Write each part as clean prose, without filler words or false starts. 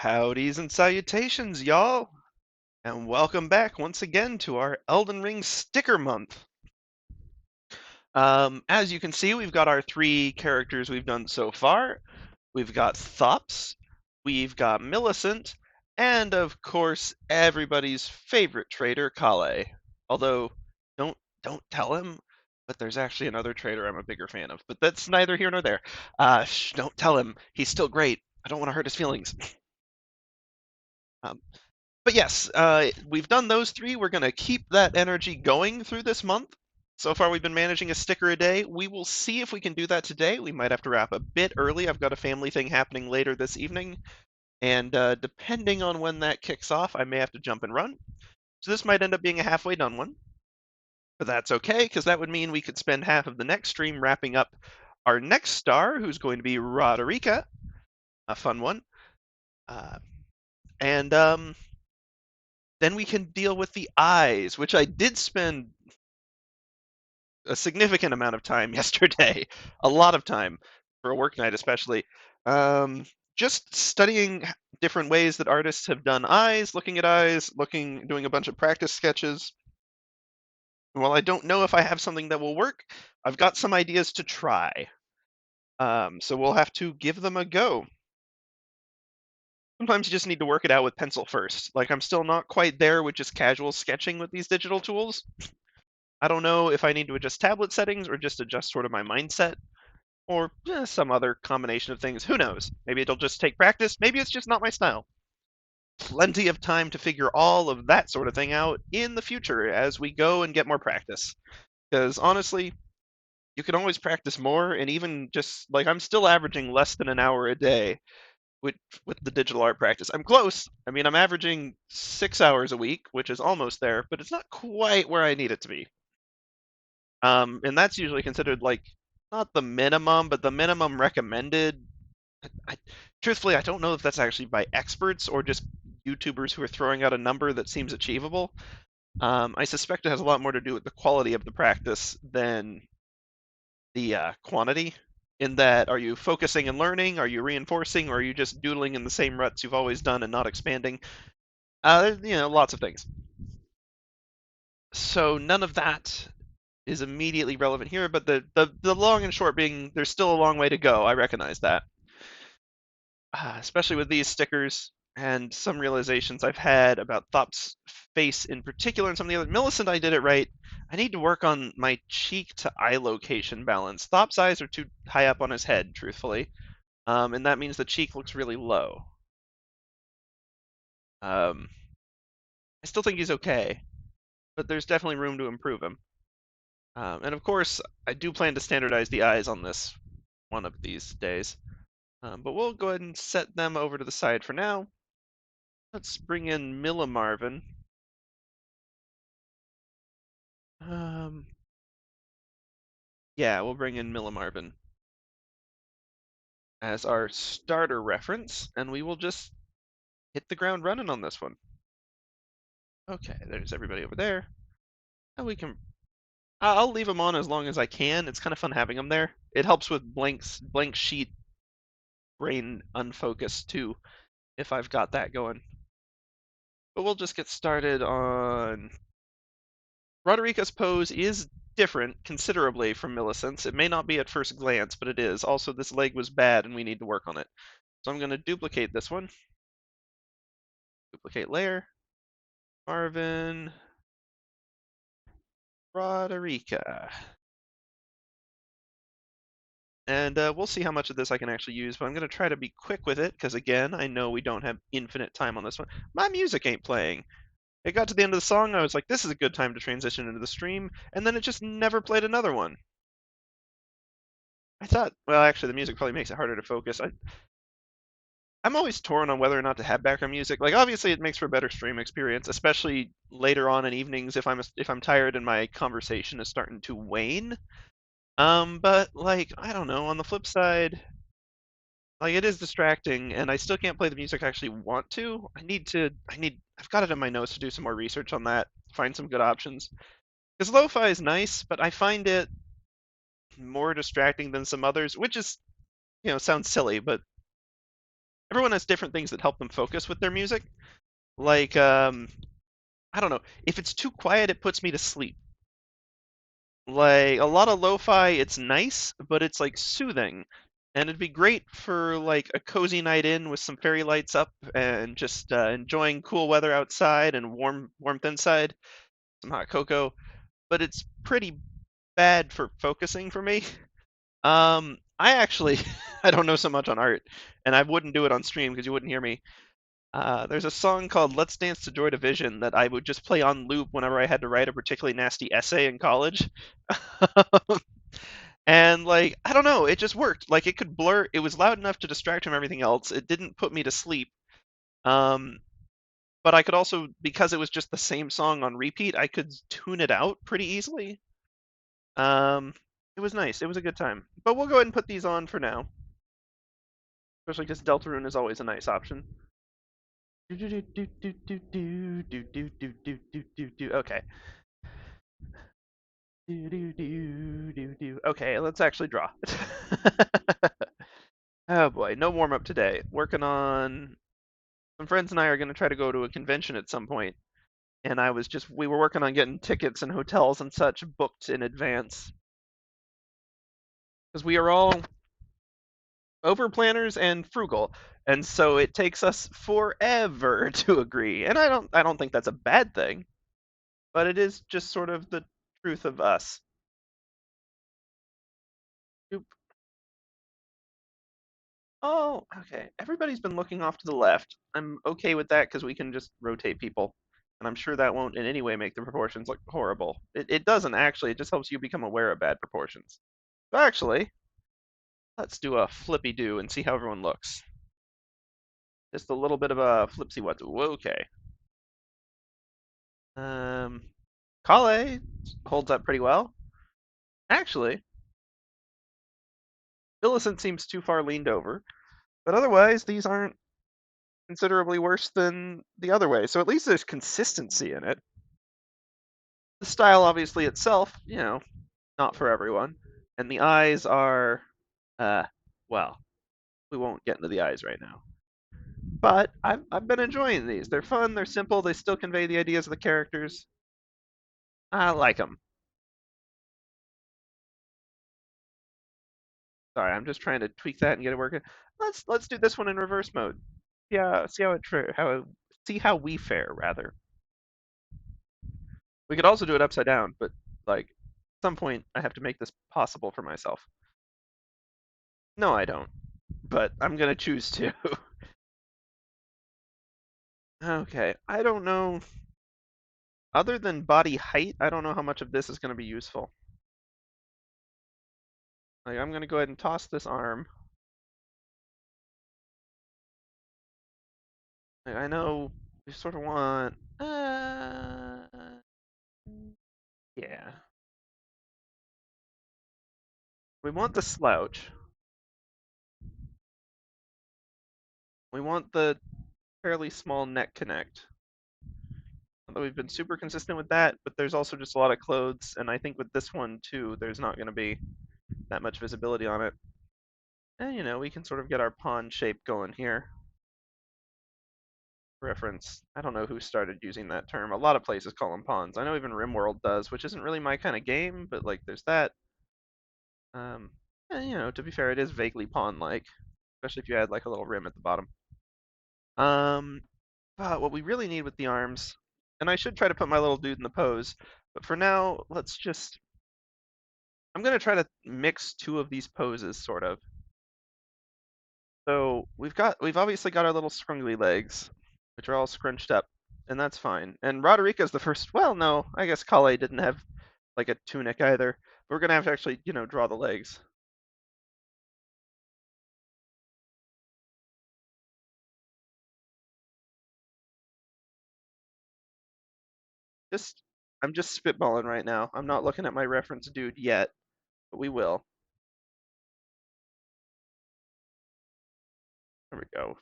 Howdys and salutations, y'all, and welcome back once again to our Elden Ring Sticker Month. As you can see, we've got our three characters we've done so far. We've got Thops, we've got Millicent, and of course, everybody's favorite trader, Kale. Although, don't don't tell him, but there's actually another trader I'm a bigger fan of. But that's neither here nor there. Don't tell him. He's still great. I don't want to hurt his feelings. Um, But yes, we've done those three. We're going to keep that energy going through this month. So far, we've been managing a sticker a day. We will see if we can do that today. We might have to wrap a bit early. I've got a family thing happening later this evening. And depending on when that kicks off, I may have to jump and run. So this might end up being a halfway done one. But that's okay, because that would mean we could spend half of the next stream wrapping up our next star, who's going to be Roderika. A fun one. And then we can deal with the eyes, which I did spend a significant amount of time yesterday, a lot of time for a work night especially, just studying different ways that artists have done eyes, looking at eyes, doing a bunch of practice sketches. While I don't know if I have something that will work, I've got some ideas to try. So we'll have to give them a go. Sometimes you just need to work it out with pencil first. Like, I'm still not quite there with just casual sketching with these digital tools. I don't know if I need to adjust tablet settings or just adjust sort of my mindset or some other combination of things. Who knows? Maybe it'll just take practice. Maybe it's just not my style. Plenty of time to figure all of that sort of thing out in the future as we go and get more practice. Because honestly, you can always practice more, and even just like I'm still averaging less than an hour a day with the digital art practice. I'm close. I mean, I'm averaging 6 hours a week, which is almost there, but it's not quite where I need it to be. And that's usually considered like not the minimum, but the minimum recommended. I, truthfully, I don't know if that's actually by experts or just YouTubers who are throwing out a number that seems achievable. I suspect it has a lot more to do with the quality of the practice than the quantity. In that, are you focusing and learning? Are you reinforcing? Or are you just doodling in the same ruts you've always done and not expanding? Lots of things. So none of that is immediately relevant here, but the long and short being there's still a long way to go. I recognize that. Especially with these stickers and some realizations I've had about Thop's face in particular and some of the other. Millicent, I did it right. I need to work on my cheek to eye location balance. Thop's eyes are too high up on his head, truthfully. And that means the cheek looks really low. I still think he's okay, but there's definitely room to improve him. And of course, I do plan to standardize the eyes on this one of these days. But we'll go ahead and set them over to the side for now. Let's bring in Millimarvin. Yeah, we'll bring in Millimarvin as our starter reference, and we will just hit the ground running on this one. Okay, there's everybody over there. And we can... I'll leave them on as long as I can. It's kind of fun having them there. It helps with blank sheet brain unfocus too, if I've got that going. But we'll just get started on... Roderika's pose is different considerably from Millicent's. It may not be at first glance, but it is. Also, this leg was bad and we need to work on it. So I'm going to duplicate this one. Duplicate layer. Marvin. Roderika. And we'll see how much of this I can actually use, but I'm going to try to be quick with it, because again, I know we don't have infinite time on this one. My music ain't playing. It got to the end of the song, I was like, this is a good time to transition into the stream, and then it just never played another one. I thought, well, actually, the music probably makes it harder to focus. I'm always torn on whether or not to have background music. Like, obviously, it makes for a better stream experience, especially later on in evenings if I'm tired and my conversation is starting to wane. But like, I don't know. On the flip side, like it is distracting, and I still can't play the music I actually want to. I've got it in my notes to do some more research on that, find some good options. Because lo-fi is nice, but I find it more distracting than some others, which is, sounds silly, but everyone has different things that help them focus with their music. Like, I don't know. If it's too quiet, it puts me to sleep. Like a lot of lo-fi, it's nice, but it's like soothing. And it'd be great for like a cozy night in with some fairy lights up and just enjoying cool weather outside and warmth inside, some hot cocoa. But it's pretty bad for focusing for me. I actually I don't know so much on art, and I wouldn't do it on stream because you wouldn't hear me. There's a song called "Let's Dance to Joy Division" that I would just play on loop whenever I had to write a particularly nasty essay in college. And like, I don't know, it just worked. Like it could blur. It was loud enough to distract from everything else. It didn't put me to sleep. Um, but I could also, because it was just the same song on repeat, I could tune it out pretty easily. Um, it was nice. It was a good time. But we'll go ahead and put these on for now, especially because Deltarune is always a nice option. Okay. Okay, let's actually draw. Oh boy, no warm up today. Working on some friends and I are going to try to go to a convention at some point, and we were working on getting tickets and hotels and such booked in advance because we are all over planners and frugal, and so it takes us forever to agree. And I don't think that's a bad thing, but it is just sort of the truth of us. Oop. Oh, okay. Everybody's been looking off to the left. I'm okay with that because we can just rotate people. And I'm sure that won't in any way make the proportions look horrible. It doesn't actually, it just helps you become aware of bad proportions. So actually, let's do a flippy do and see how everyone looks. Just a little bit of a flipsy what do. Okay. Um, Kale holds up pretty well. Actually, Millicent seems too far leaned over. But otherwise, these aren't considerably worse than the other way. So at least there's consistency in it. The style, obviously, itself, not for everyone. And the eyes are, uh, well, we won't get into the eyes right now. But I've been enjoying these. They're fun, they're simple, they still convey the ideas of the characters. I like them. Sorry, I'm just trying to tweak that and get it working. Let's do this one in reverse mode. Yeah, see how we fare rather. We could also do it upside down, but like at some point I have to make this possible for myself. No, I don't. But I'm gonna choose to. Okay, I don't know. Other than body height, I don't know how much of this is gonna be useful. Like I'm gonna go ahead and toss this arm. Like, I know we sort of want. Yeah. We want the slouch. We want the fairly small neck connect. Although we've been super consistent with that, but there's also just a lot of clothes, and I think with this one too, there's not going to be that much visibility on it. And we can sort of get our pawn shape going here. Reference, I don't know who started using that term. A lot of places call them pawns. I know even RimWorld does, which isn't really my kind of game, but like there's that. Um, and to be fair, it is vaguely pawn-like, especially if you add like a little rim at the bottom. Um, but what we really need with the arms, and I should try to put my little dude in the pose, but for now, I'm going to try to mix two of these poses, sort of. So we've obviously got our little scrungly legs, which are all scrunched up, and that's fine. And Roderika's the first. Well, no, I guess Kale didn't have like a tunic either. We're gonna have to actually, draw the legs. Just I'm just spitballing right now. I'm not looking at my reference dude yet, but we will. There we go.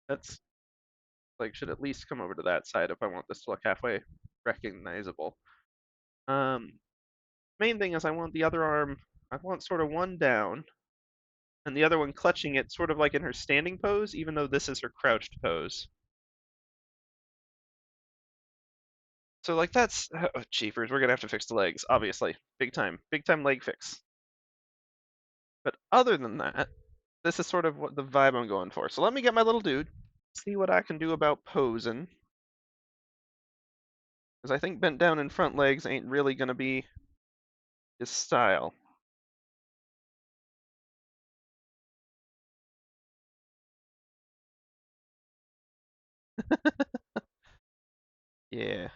That's like should at least come over to that side if I want this to look halfway recognizable. Um, Main thing is I want the other arm. I want sort of one down and the other one clutching it sort of like in her standing pose, even though this is her crouched pose. So like that's oh, cheapers. We're gonna have to fix the legs, obviously, big time leg fix. But other than that, this is sort of what the vibe I'm going for. So let me get my little dude, see what I can do about posing, because I think bent down in front legs ain't really gonna be his style. Yeah.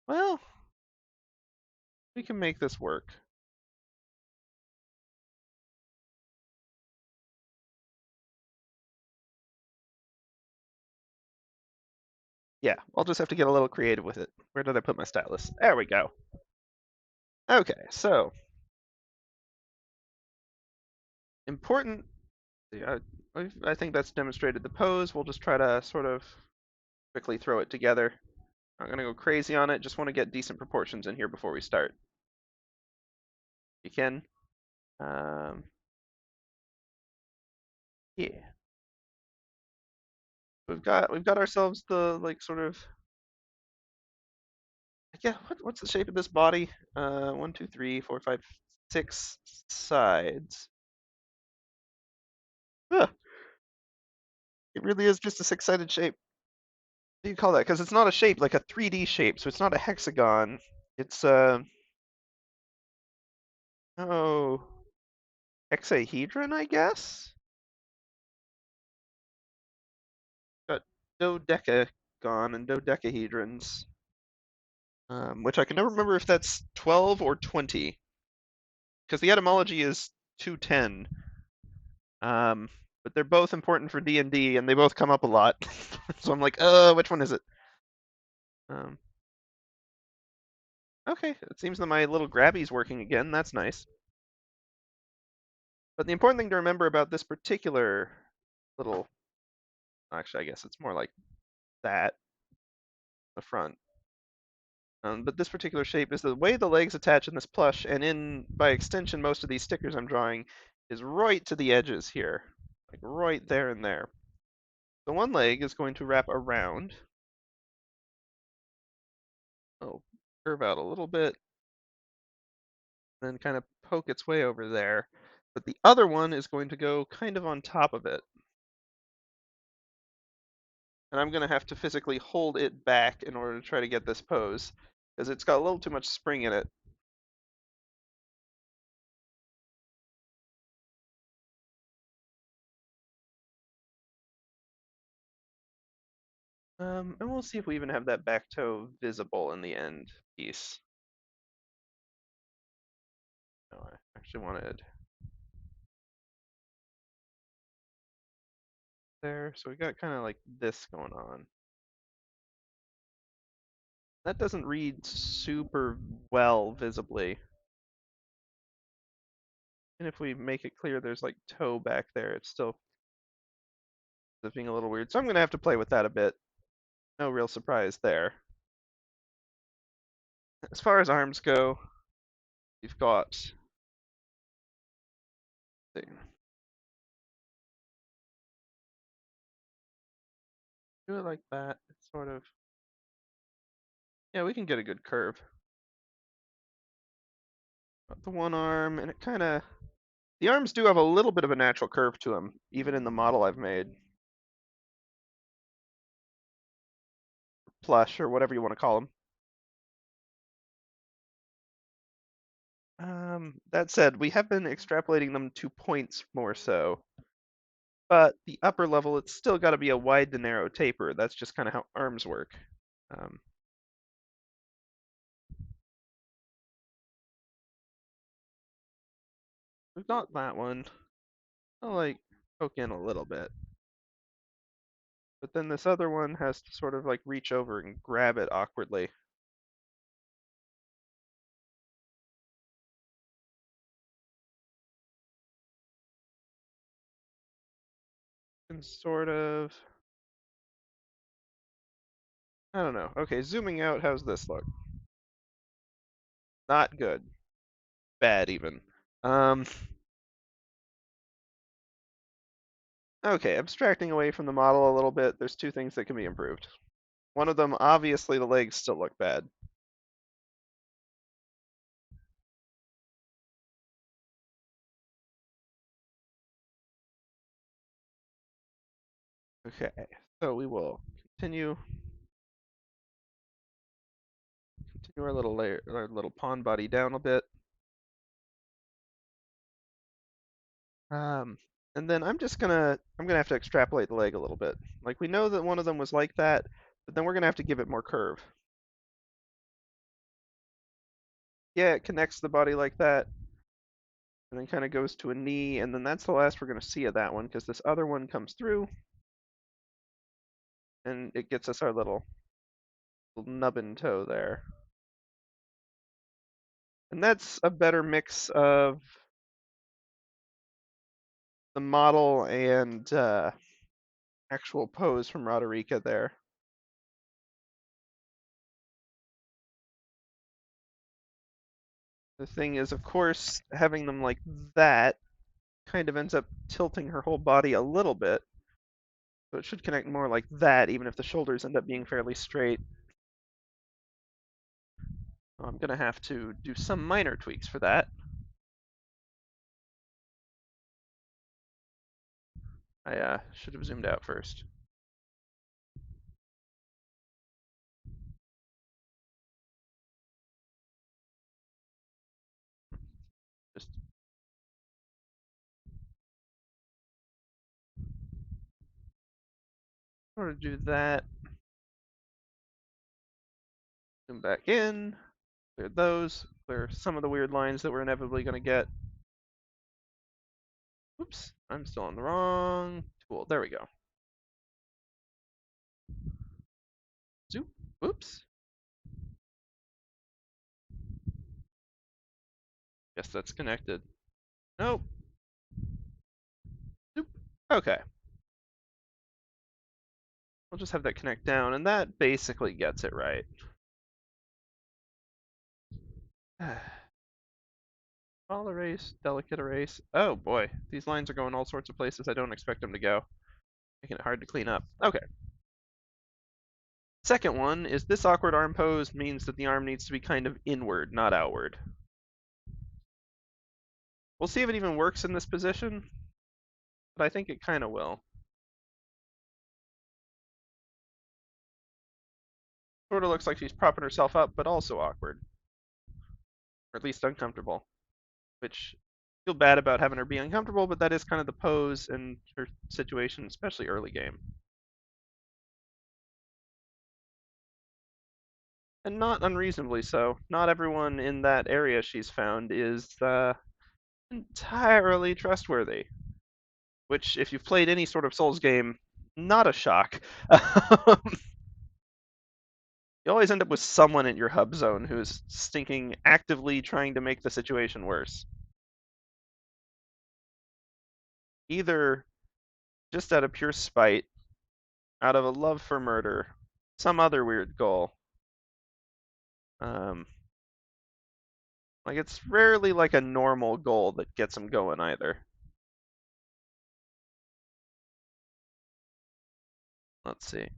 Well, we can make this work. Yeah, I'll just have to get a little creative with it. Where did I put my stylus? There we go. Okay, so important. Yeah, I think that's demonstrated the pose. We'll just try to sort of quickly throw it together. Not gonna go crazy on it. Just want to get decent proportions in here before we start. You can. Um, yeah, we've got ourselves the like sort of yeah. What's the shape of this body? One, two, three, four, five, six sides. Huh, it really is just a six-sided shape. What do you call that? Because it's not a shape like a 3D shape, so it's not a hexagon. It's oh, hexahedron, I guess. Got dodecagon and dodecahedrons, which I can never remember if that's 12 or 20, because the etymology is 210. Um, but they're both important for D&D, and they both come up a lot. So I'm like, which one is it? Um, okay, it seems that my little grabby's working again. That's nice. But the important thing to remember about this particular little, actually, I guess it's more like that, the front. But this particular shape is the way the legs attach in this plush, and by extension, most of these stickers I'm drawing is right to the edges here, like right there and there. The one leg is going to wrap around. Oh, curve out a little bit, then kind of poke its way over there. But the other one is going to go kind of on top of it. And I'm going to have to physically hold it back in order to try to get this pose, because it's got a little too much spring in it. And we'll see if we even have that back toe visible in the end piece. No, I actually wanted there, so we got kind of like this going on. That doesn't read super well visibly. And if we make it clear there's like toe back there, it's still being a little weird. So I'm gonna have to play with that a bit. No real surprise there. As far as arms go, we've got do it like that. It's sort of yeah, we can get a good curve. Got the one arm, and it kind of the arms do have a little bit of a natural curve to them, even in the model I've made. Plush or whatever you want to call them. That said, we have been extrapolating them to points more so. But the upper level, it's still got to be a wide to narrow taper. That's just kind of how arms work. Um, we've got that one. I'll like poke in a little bit. But then this other one has to sort of like reach over and grab it awkwardly. And sort of, I don't know. Okay, zooming out, how's this look? Not good. Bad even. Um, okay, abstracting away from the model a little bit, there's two things that can be improved. One of them, obviously, the legs still look bad. Okay, so we will continue our little layer, our little pawn body down a bit. Um, and then I'm gonna have to extrapolate the leg a little bit. Like we know that one of them was like that, but then we're gonna have to give it more curve. Yeah, it connects the body like that, and then kind of goes to a knee, and then that's the last we're gonna see of that one because this other one comes through, and it gets us our little nubbin toe there. And that's a better mix of the model and actual pose from Roderika there. The thing is, of course, having them like that kind of ends up tilting her whole body a little bit. So it should connect more like that, even if the shoulders end up being fairly straight. I'm going to have to do some minor tweaks for that. I should have zoomed out first. Just sort of do that. Zoom back in. Clear those. Clear some of the weird lines that we're inevitably going to get. Oops, I'm still on the wrong tool. There we go. Zoop. Oops. Guess that's connected. Nope. Zoop. Okay. We'll just have that connect down, and that basically gets it right. Small erase, delicate erase. Oh boy, these lines are going all sorts of places I don't expect them to go, making it hard to clean up. Okay. Second one is this awkward arm pose means that the arm needs to be kind of inward, not outward. We'll see if it even works in this position, but I think it kind of will. Sort of looks like she's propping herself up, but also awkward, or at least uncomfortable, which I feel bad about having her be uncomfortable, but that is kind of the pose and her situation, especially early game. And not unreasonably so. Not everyone in that area she's found is entirely trustworthy. Which, if you've played any sort of Souls game, not a shock. You always end up with someone in your hub zone who's stinking actively trying to make the situation worse. Either just out of pure spite, out of a love for murder, some other weird goal. Um, like it's rarely like a normal goal that gets them going either. Let's see.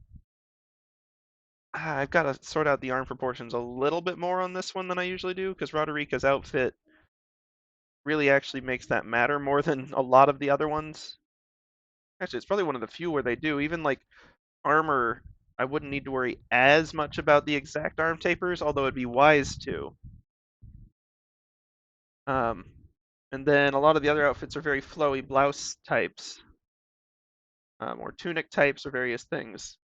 I've got to sort out the arm proportions a little bit more on this one than I usually do, because Roderika's outfit really actually makes that matter more than a lot of the other ones. Actually, it's probably one of the few where they do. Even like armor, I wouldn't need to worry as much about the exact arm tapers, although it'd be wise to. Um, and then a lot of the other outfits are very flowy blouse types, or tunic types, or various things.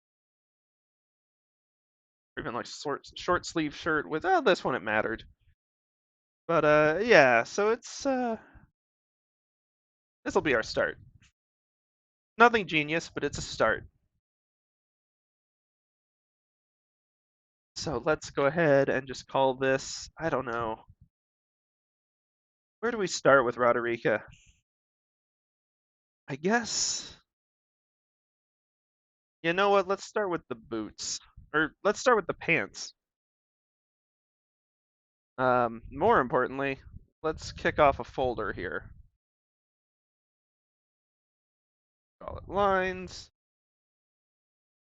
Or even like short sleeve shirt with, oh, this one it mattered. But yeah, so it's this will be our start. Nothing genius, but it's a start. So let's go ahead and just call this, I don't know. Where do we start with Roderika? I guess, you know what, let's start with the boots. Or let's start with the pants. More importantly, let's kick off a folder here. Call it lines.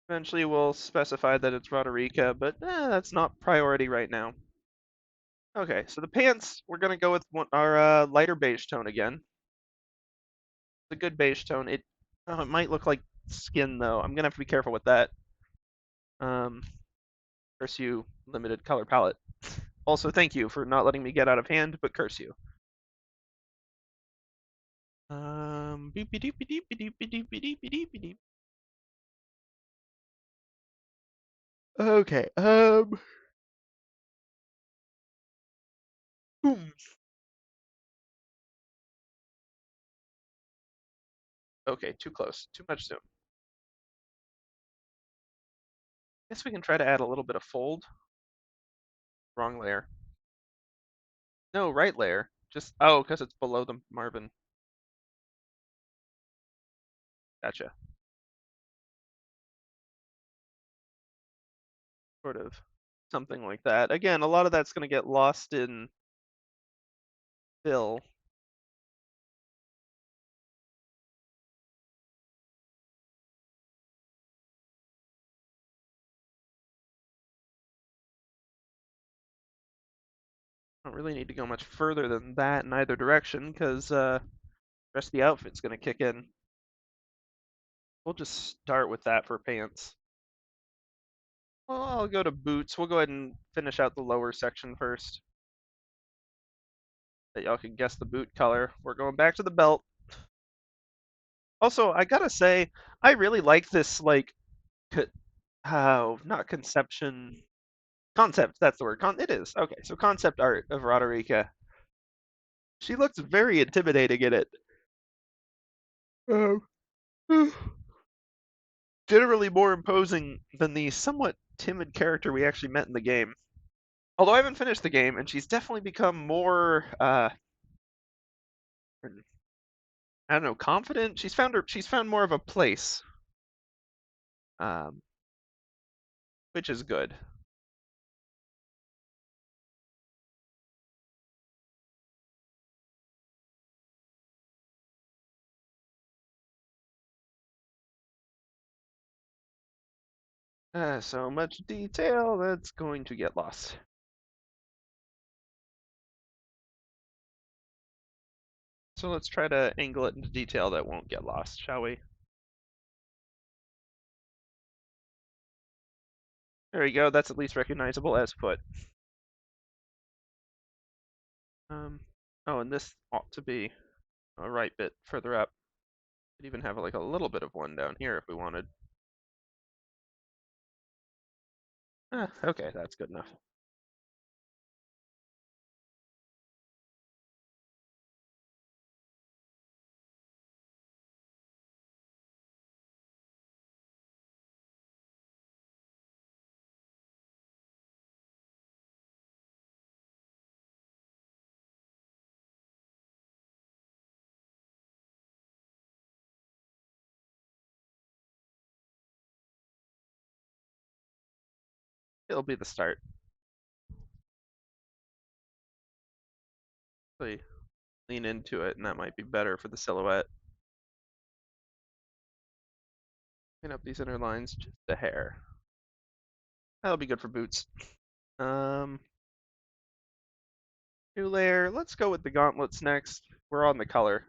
Eventually we'll specify that it's Roderika, but that's not priority right now. Okay, so the pants, we're gonna go with our lighter beige tone again. It's a good beige tone. It might look like skin though. I'm gonna have to be careful with that. Curse you, limited color palette. Also, thank you for not letting me get out of hand, but curse you. Beep beep beep beep beep beep beep beep beep. Okay. Boom. Okay, too close. Too much zoom. Guess we can try to add a little bit of fold. Wrong layer. No, right layer. Just because it's below the Marvin. Gotcha. Sort of something like that. Again, a lot of that's gonna get lost in fill. Don't really need to go much further than that in either direction, because the rest of the outfit's gonna kick in. We'll just start with that for pants. Well, I'll go to boots. We'll go ahead and finish out the lower section first. That y'all can guess the boot color. We're going back to the belt. Also, I gotta say, I really like this, like, not conception, concept, that's the word. It is. Okay, so concept art of Roderika. She looks very intimidating in it. Um, Generally more imposing than the somewhat timid character we actually met in the game. Although I haven't finished the game, and she's definitely become more, I don't know, confident. She's found more of a place, um, which is good. So much detail that's going to get lost. So let's try to angle it into detail that won't get lost, shall we? There we go. That's at least recognizable as foot. Um, oh, and this ought to be a right bit further up. Could even have like a little bit of one down here if we wanted. Okay, that's good enough. It'll be the start. Really lean into it, and that might be better for the silhouette. Clean up these inner lines just a hair. That'll be good for boots. Um, New layer. Let's go with the gauntlets next. We're on the color,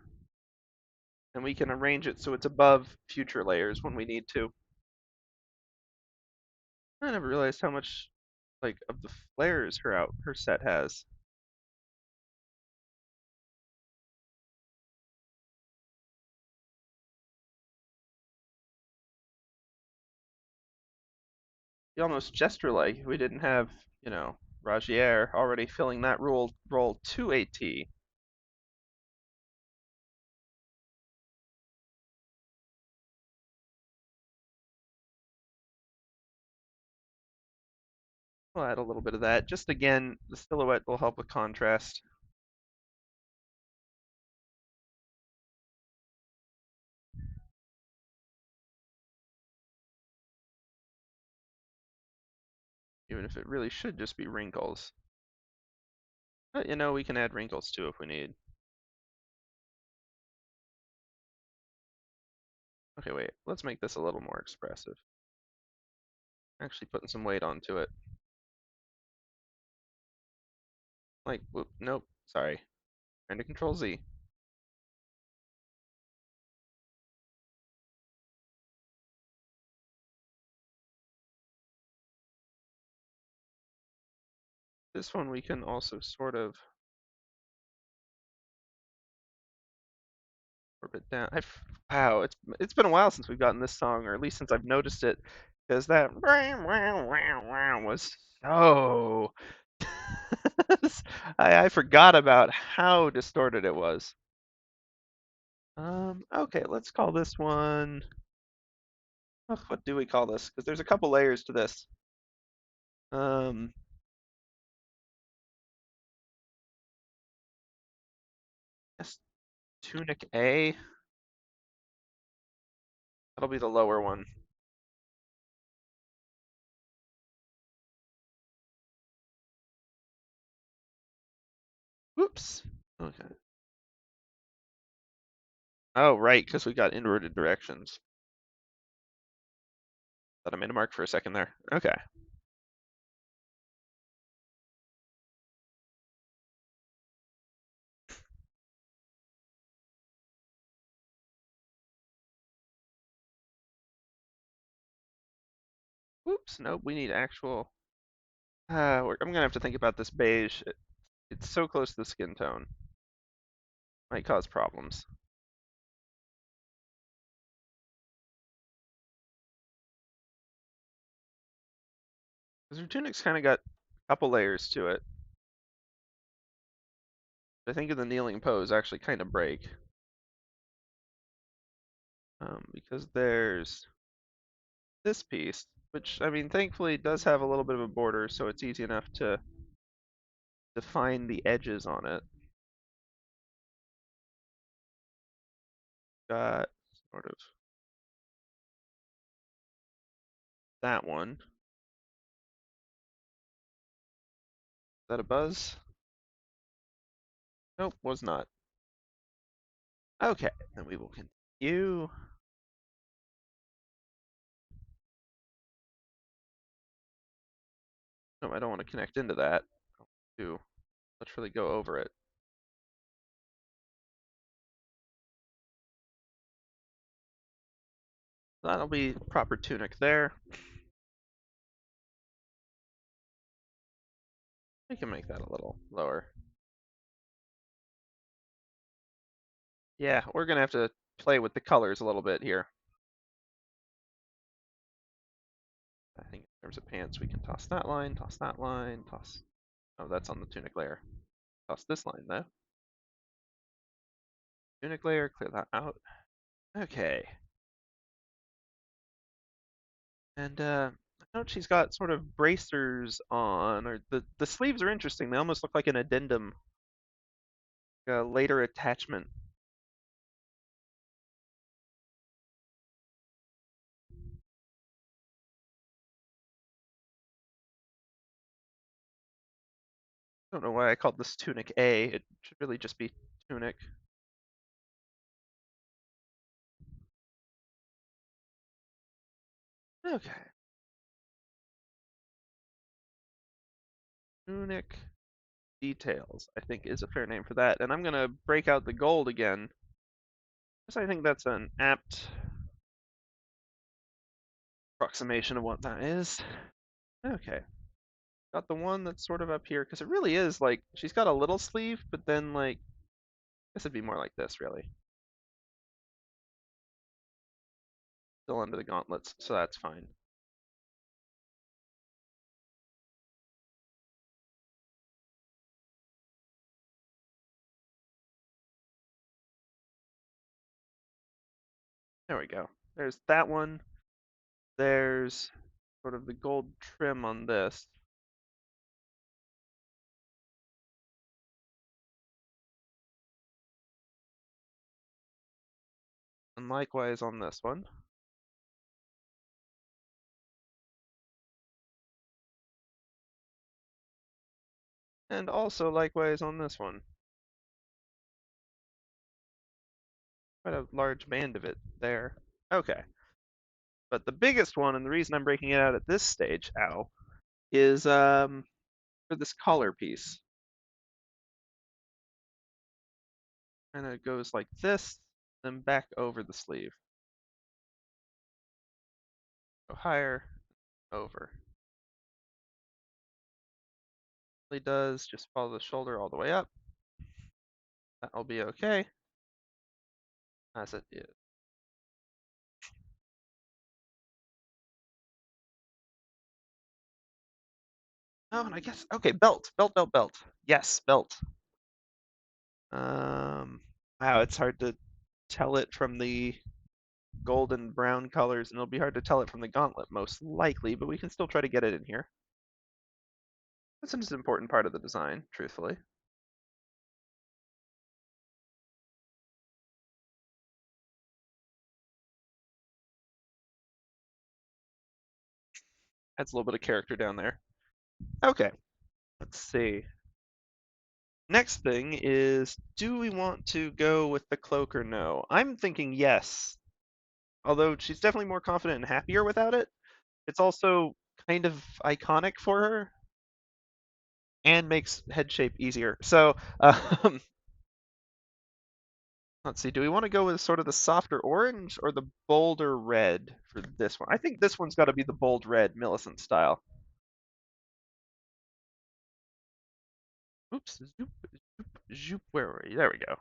and we can arrange it so it's above future layers when we need to. I never realized how much like of the flares her set has. He almost gesture like we didn't have, Ragier already filling that role to a T. We'll add a little bit of that. Just again, the silhouette will help with contrast. Even if it really should just be wrinkles. But, you know, we can add wrinkles too if we need. Okay, wait. Let's make this a little more expressive. Actually putting some weight onto it. Like, whoop, nope. Sorry. Trying to control Z. This one we can also sort of warp it down. Wow, it's been a while since we've gotten this song, or at least since I've noticed it, because that was so. I forgot about how distorted it was. Okay, let's call this one. What do we call this? Because there's a couple layers to this. Um, guess Tunic A. That'll be the lower one. Whoops. Okay. Oh, right, because we got inverted directions. Thought I made a mark for a second there. Okay. Whoops. Nope. We need actual. I'm gonna have to think about this beige. It's so close to the skin tone. Might cause problems. Because her tunic's kind of got a couple layers to it. I think in the kneeling pose actually kind of break. Because there's this piece, which, I mean, thankfully does have a little bit of a border, so it's easy enough to define the edges on it. Got sort of that one. Is that a buzz? Nope, was not. Okay, then we will continue. No, I don't want to connect into that. Let's really go over it. That'll be proper tunic there. We can make that a little lower. Yeah, we're gonna have to play with the colors a little bit here. I think in terms of pants, we can toss that line, toss. Oh, that's on the tunic layer. Toss this line though. Tunic layer, clear that out. Okay. And note she's got sort of bracers on, or the sleeves are interesting. They almost look like an addendum, a later attachment. I don't know why I called this tunic A. It should really just be tunic. Okay. Tunic details, I think, is a fair name for that. And I'm going to break out the gold again, because I think that's an apt approximation of what that is. Okay. Got the one that's sort of up here, because it really is like, she's got a little sleeve, but then, like, I guess it'd be more like this, really. Still under the gauntlets, so that's fine. There we go. There's that one. There's sort of the gold trim on this. And likewise on this one. And also likewise on this one. Quite a large band of it there. Okay. But the biggest one, and the reason I'm breaking it out at this stage, is for this collar piece. And it goes like this, then back over the sleeve. Go higher, over. It does just follow the shoulder all the way up. That'll be okay, as it is. Oh, and I guess okay, belt, belt, belt, belt. Yes, belt. Um, wow, it's hard to tell it from the golden brown colors, and it'll be hard to tell it from the gauntlet most likely, but we can still try to get it in here. That's an important part of the design, truthfully. Adds a little bit of character down there. Okay, let's see. Next thing is, do we want to go with the cloak or no? I'm thinking yes, although she's definitely more confident and happier without it. It's also kind of iconic for her and makes head shape easier. So, let's see, do we want to go with sort of the softer orange or the bolder red for this one? I think this one's got to be the bold red, Millicent style. Oops, zoop, zoop, zoop, where were you? There we go.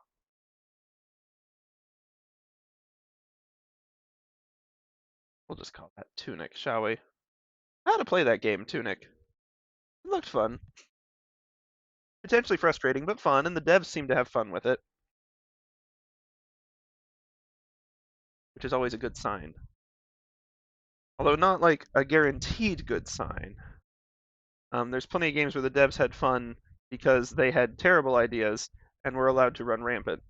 We'll just call that Tunic, shall we? How to play that game, Tunic. It looked fun. Potentially frustrating, but fun, and the devs seem to have fun with it, which is always a good sign. Although not like a guaranteed good sign. There's plenty of games where the devs had fun because they had terrible ideas and were allowed to run rampant.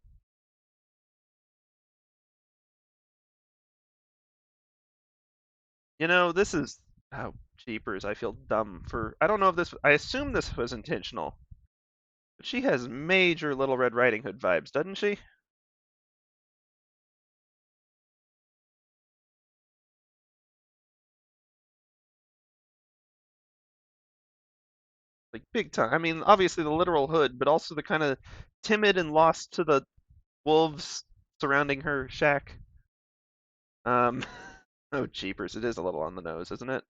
You know, this is oh jeepers, I feel dumb for I don't know if this I assume this was intentional. But she has major Little Red Riding Hood vibes, doesn't she? Like big time. I mean, obviously the literal hood, but also the kind of timid and lost to the wolves surrounding her shack. Um, oh jeepers, it is a little on the nose, isn't it?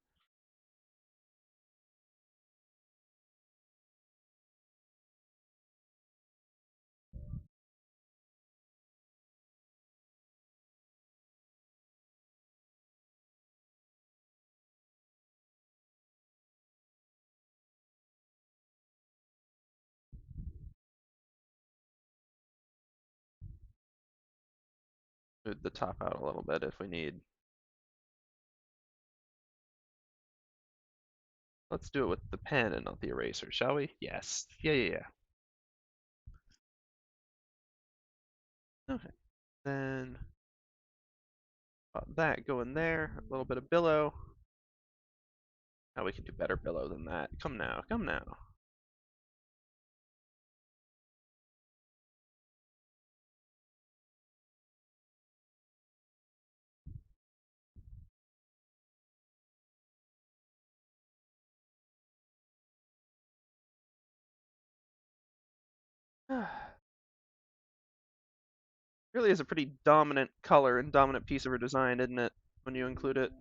Move the top out a little bit if we need. Let's do it with the pen and not the eraser, shall we? Yes. Yeah, yeah, yeah. Okay. Then that go in there. A little bit of billow. Now we can do better billow than that. Come now, come now. Really is a pretty dominant color and dominant piece of her design, isn't it? When you include it.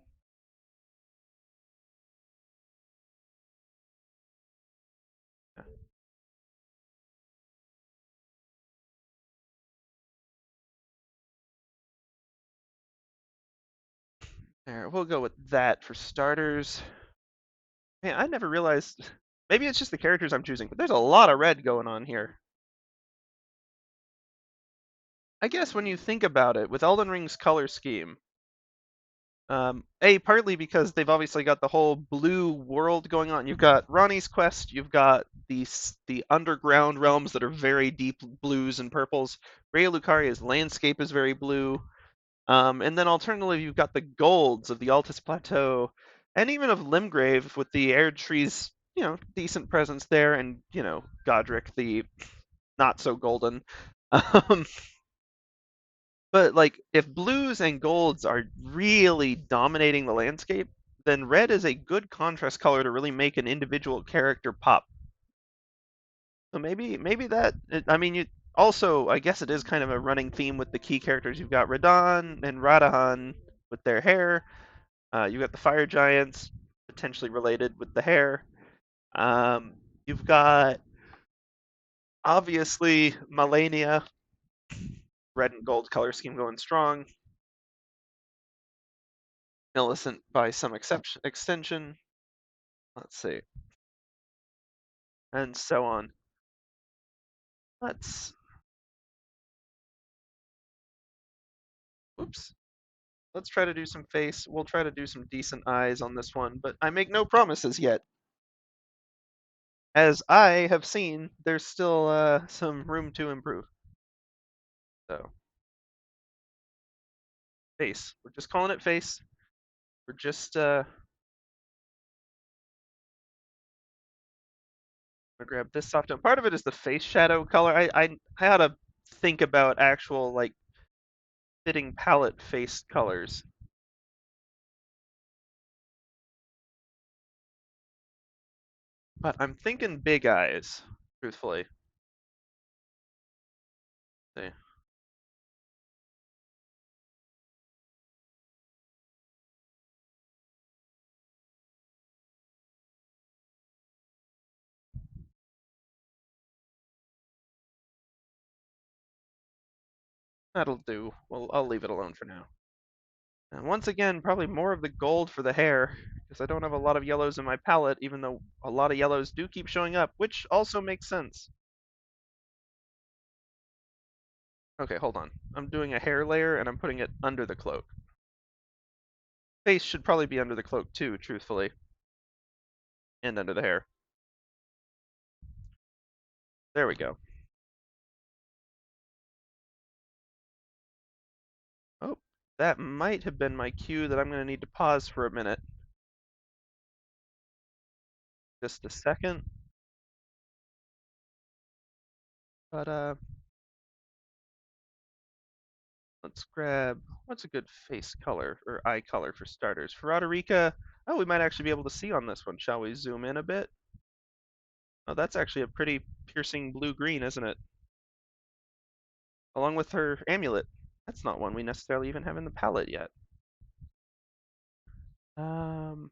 There, we'll go with that for starters. Man, I never realized. Maybe it's just the characters I'm choosing, but there's a lot of red going on here. I guess when you think about it, with Elden Ring's color scheme, partly because they've obviously got the whole blue world going on. You've got Ronnie's quest. You've got the underground realms that are very deep blues and purples. Raya Lucaria's landscape is very blue. And then alternatively, you've got the golds of the Altus Plateau, and even of Limgrave with the arid trees, decent presence there, and Godric the not so golden. Um, but like if blues and golds are really dominating the landscape, then red is a good contrast color to really make an individual character pop. So maybe that I mean you also I guess it is kind of a running theme with the key characters. You've got Radahn and Radahan with their hair. You've got the fire giants potentially related with the hair. Um, you've got obviously Malenia, red and gold color scheme going strong. Millicent by some extension. Let's see, and so on. Let's. Oops. Let's try to do some face. We'll try to do some decent eyes on this one, but I make no promises yet. As I have seen, there's still some room to improve. So, face. We're just calling it face. We're just gonna grab this soft tone. Part of it is the face shadow color. I had to think about actual like fitting palette face colors. But I'm thinking big eyes, truthfully. See. That'll do. Well, I'll leave it alone for now. And once again, probably more of the gold for the hair, because I don't have a lot of yellows in my palette, even though a lot of yellows do keep showing up, which also makes sense. Okay, hold on. I'm doing a hair layer, and I'm putting it under the cloak. Face should probably be under the cloak too, truthfully. And under the hair. There we go. Oh, that might have been my cue that I'm going to need to pause for a minute. Just a second. But, let's grab, what's a good face color, or eye color for starters? For Roderika, oh, we might actually be able to see on this one. Shall we zoom in a bit? Oh, that's actually a pretty piercing blue-green, isn't it? Along with her amulet. That's not one we necessarily even have in the palette yet. Um,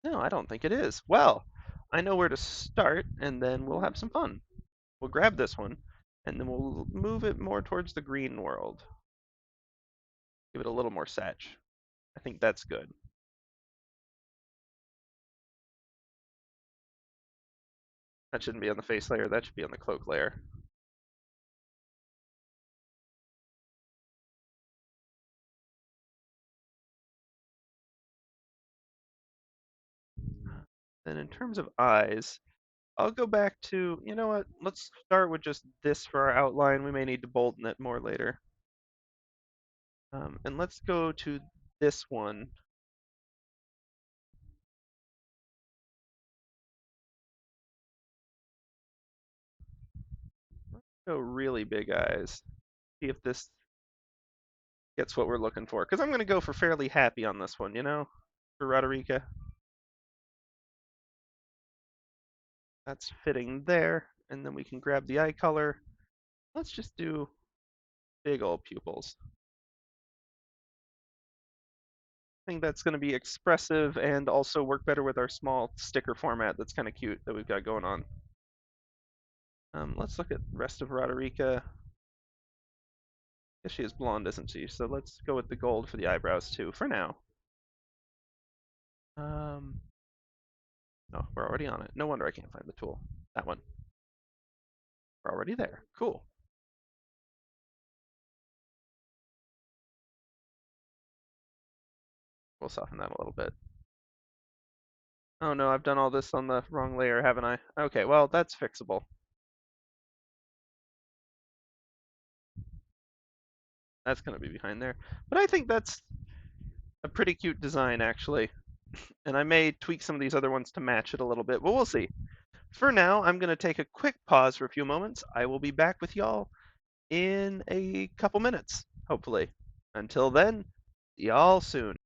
no, I don't think it is. Well, I know where to start, and then we'll have some fun. We'll grab this one, and then we'll move it more towards the green world. Give it a little more satch. I think that's good. That shouldn't be on the face layer, that should be on the cloak layer. Then in terms of eyes, I'll go back to, you know what, let's start with just this for our outline. We may need to bolden it more later. And let's go to this one. Go really big eyes. See if this gets what we're looking for. Because I'm going to go for fairly happy on this one, for Roderika. That's fitting there. And then we can grab the eye color. Let's just do big old pupils. I think that's going to be expressive and also work better with our small sticker format that's kind of cute that we've got going on. Let's look at the rest of Roderika. I guess she is blonde, isn't she? So let's go with the gold for the eyebrows too, for now. No, we're already on it. No wonder I can't find the tool. That one. We're already there. Cool. We'll soften that a little bit. Oh no, I've done all this on the wrong layer, haven't I? Okay, well, that's fixable. That's going to be behind there. But I think that's a pretty cute design, actually. And I may tweak some of these other ones to match it a little bit, but we'll see. For now, I'm going to take a quick pause for a few moments. I will be back with y'all in a couple minutes, hopefully. Until then, see y'all soon.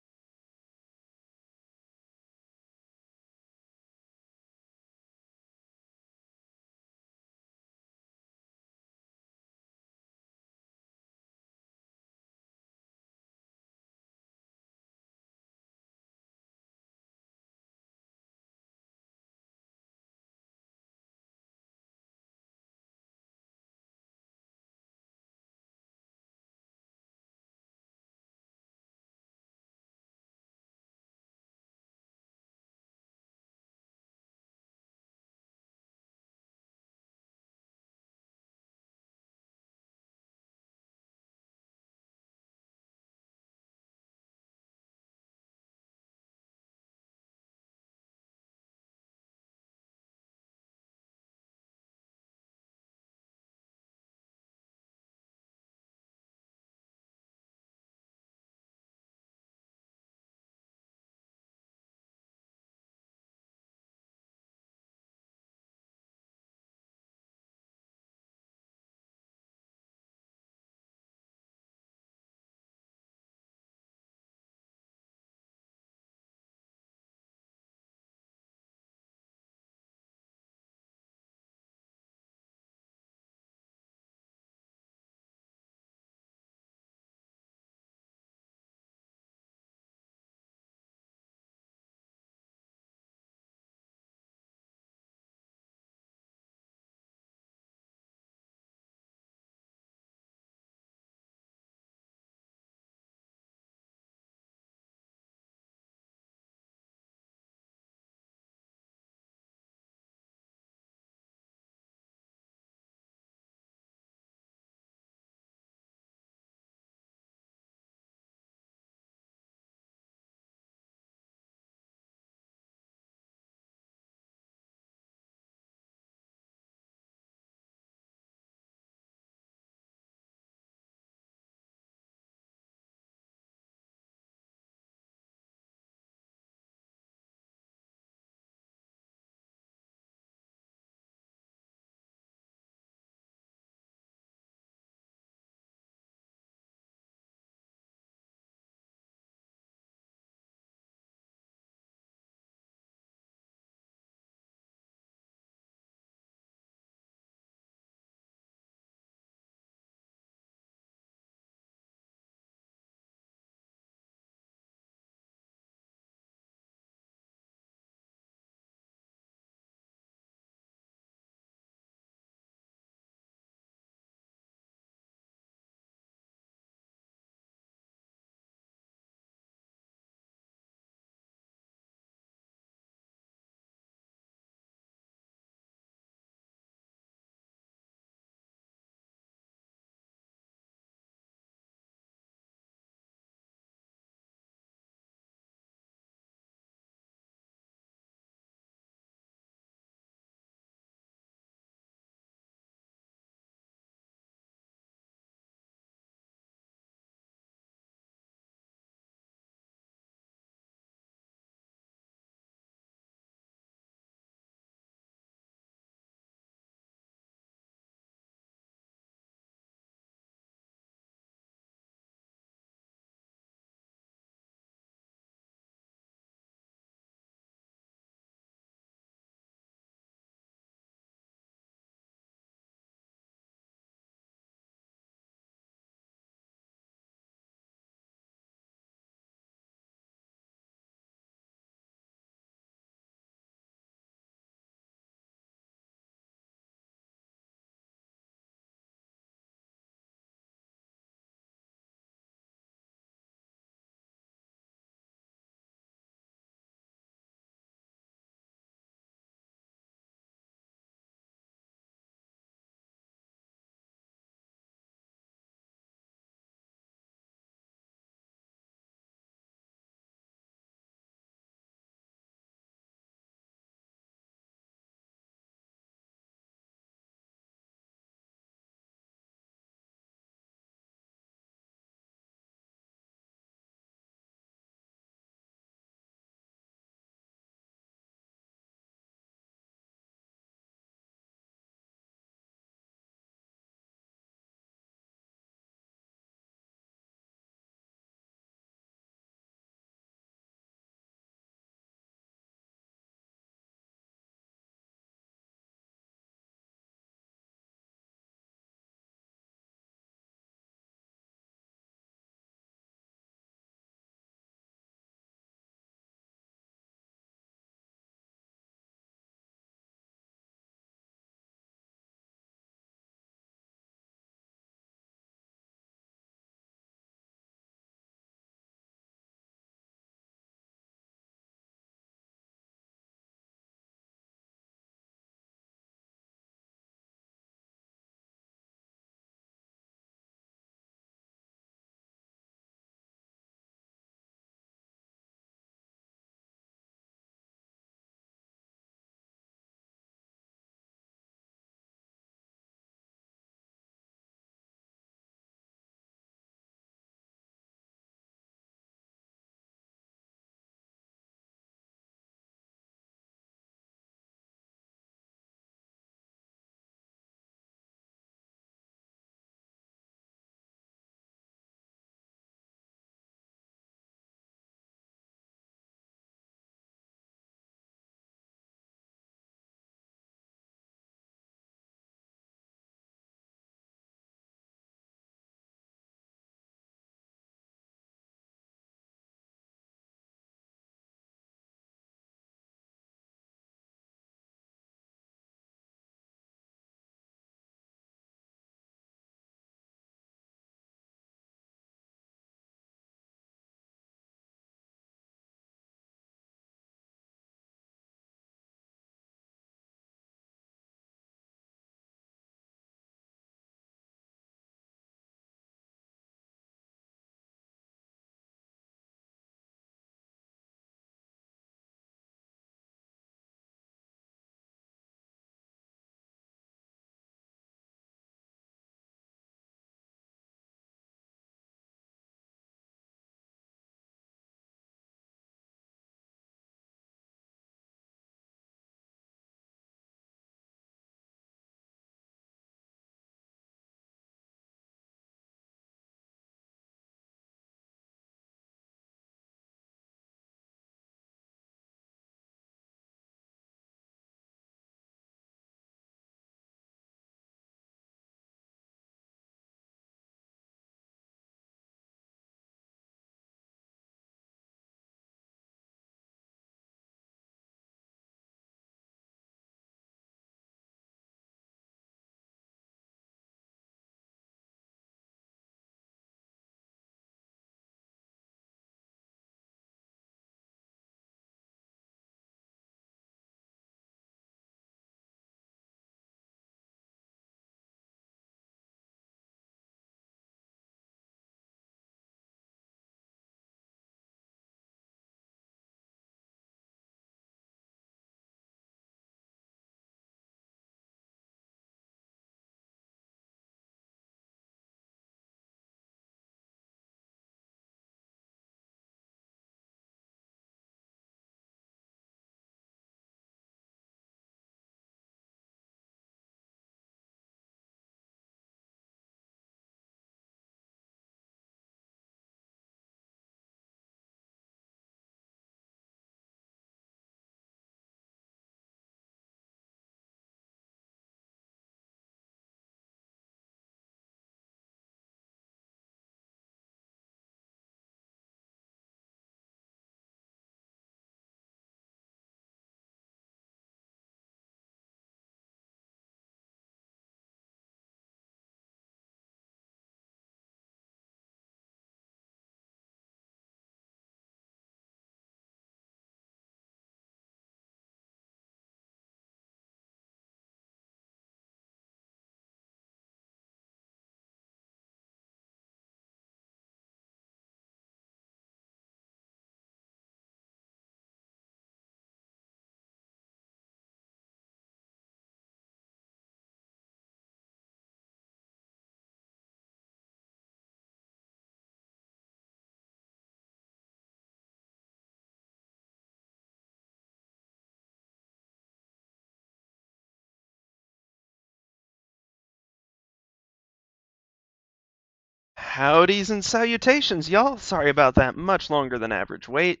Howdys and salutations, y'all. Sorry about that. Much longer than average wait.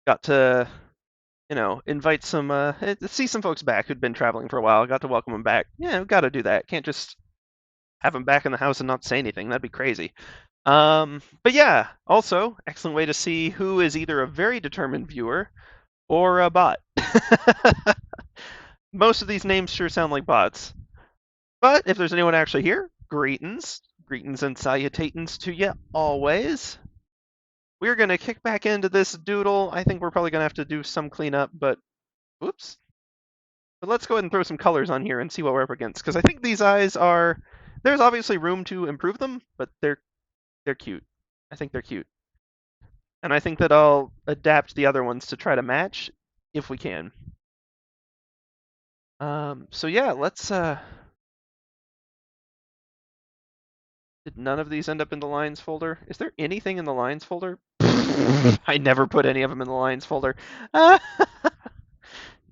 Got to, invite some, see some folks back who'd been traveling for a while. Got to welcome them back. Yeah, we've got to do that. Can't just have them back in the house and not say anything. That'd be crazy. But yeah, also, excellent way to see who is either a very determined viewer or a bot. Most of these names sure sound like bots. But if there's anyone actually here, greetings. Greetings and salutations to you always. We're going to kick back into this doodle. I think we're probably going to have to do some cleanup, but whoops. But let's go ahead and throw some colors on here and see what we're up against, because I think these eyes are, there's obviously room to improve them, but they're cute. I think they're cute. And I think that I'll adapt the other ones to try to match if we can. So yeah, let's did none of these end up in the lines folder? Is there anything in the lines folder? I never put any of them in the lines folder.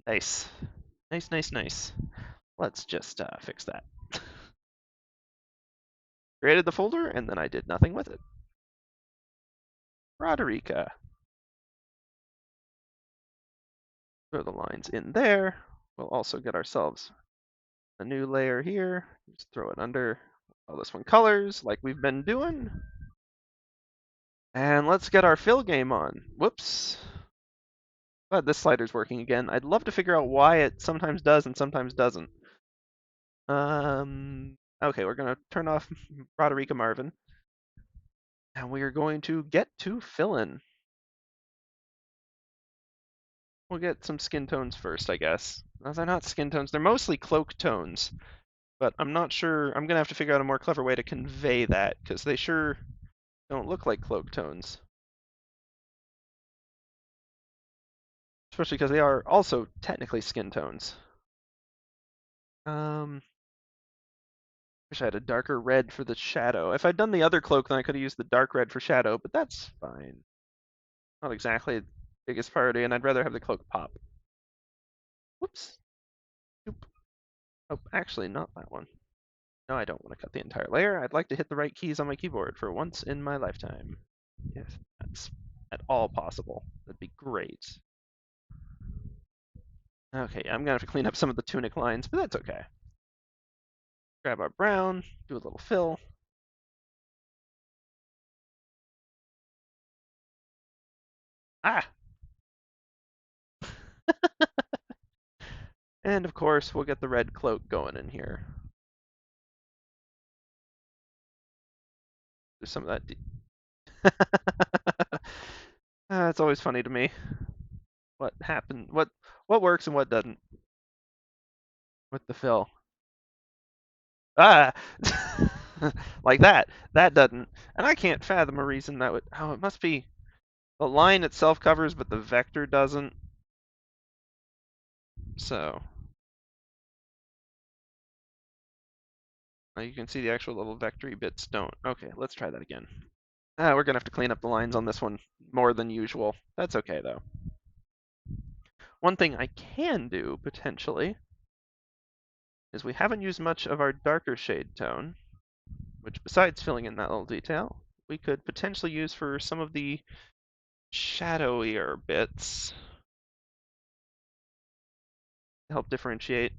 Nice. Nice, nice, nice. Let's just fix that. Created the folder, and then I did nothing with it. Roderika. Throw the lines in there. We'll also get ourselves a new layer here. Just throw it under all this one colors, like we've been doing. And let's get our fill game on. Whoops. Glad this slider's working again. I'd love to figure out why it sometimes does and sometimes doesn't. Okay, we're gonna turn off Roderika Marvin. And we are going to get to fill-in. We'll get some skin tones first, I guess. No, they're not skin tones. They're mostly cloak tones. But I'm not sure. I'm going to have to figure out a more clever way to convey that, because they sure don't look like cloak tones. Especially because they are also technically skin tones. Wish I had a darker red for the shadow. If I'd done the other cloak, then I could have used the dark red for shadow, but that's fine. Not exactly the biggest priority, and I'd rather have the cloak pop. Whoops. Oop. Oh, actually, not that one. No, I don't want to cut the entire layer. I'd like to hit the right keys on my keyboard for once in my lifetime. If that's at all possible, that'd be great. Okay, I'm gonna have to clean up some of the tunic lines, but that's okay. Grab our brown, do a little fill. Ah! And of course, we'll get the red cloak going in here. There's some of that. It's always funny to me what happened, what works and what doesn't with the fill. Ah! Like that. That doesn't. And I can't fathom a reason that would. Oh, it must be the line itself covers, but the vector doesn't. So you can see the actual little vectory bits don't. Okay, let's try that again. We're gonna have to clean up the lines on this one more than usual. That's okay though. One thing I can do potentially is we haven't used much of our darker shade tone, which besides filling in that little detail, we could potentially use for some of the shadowier bits to help differentiate.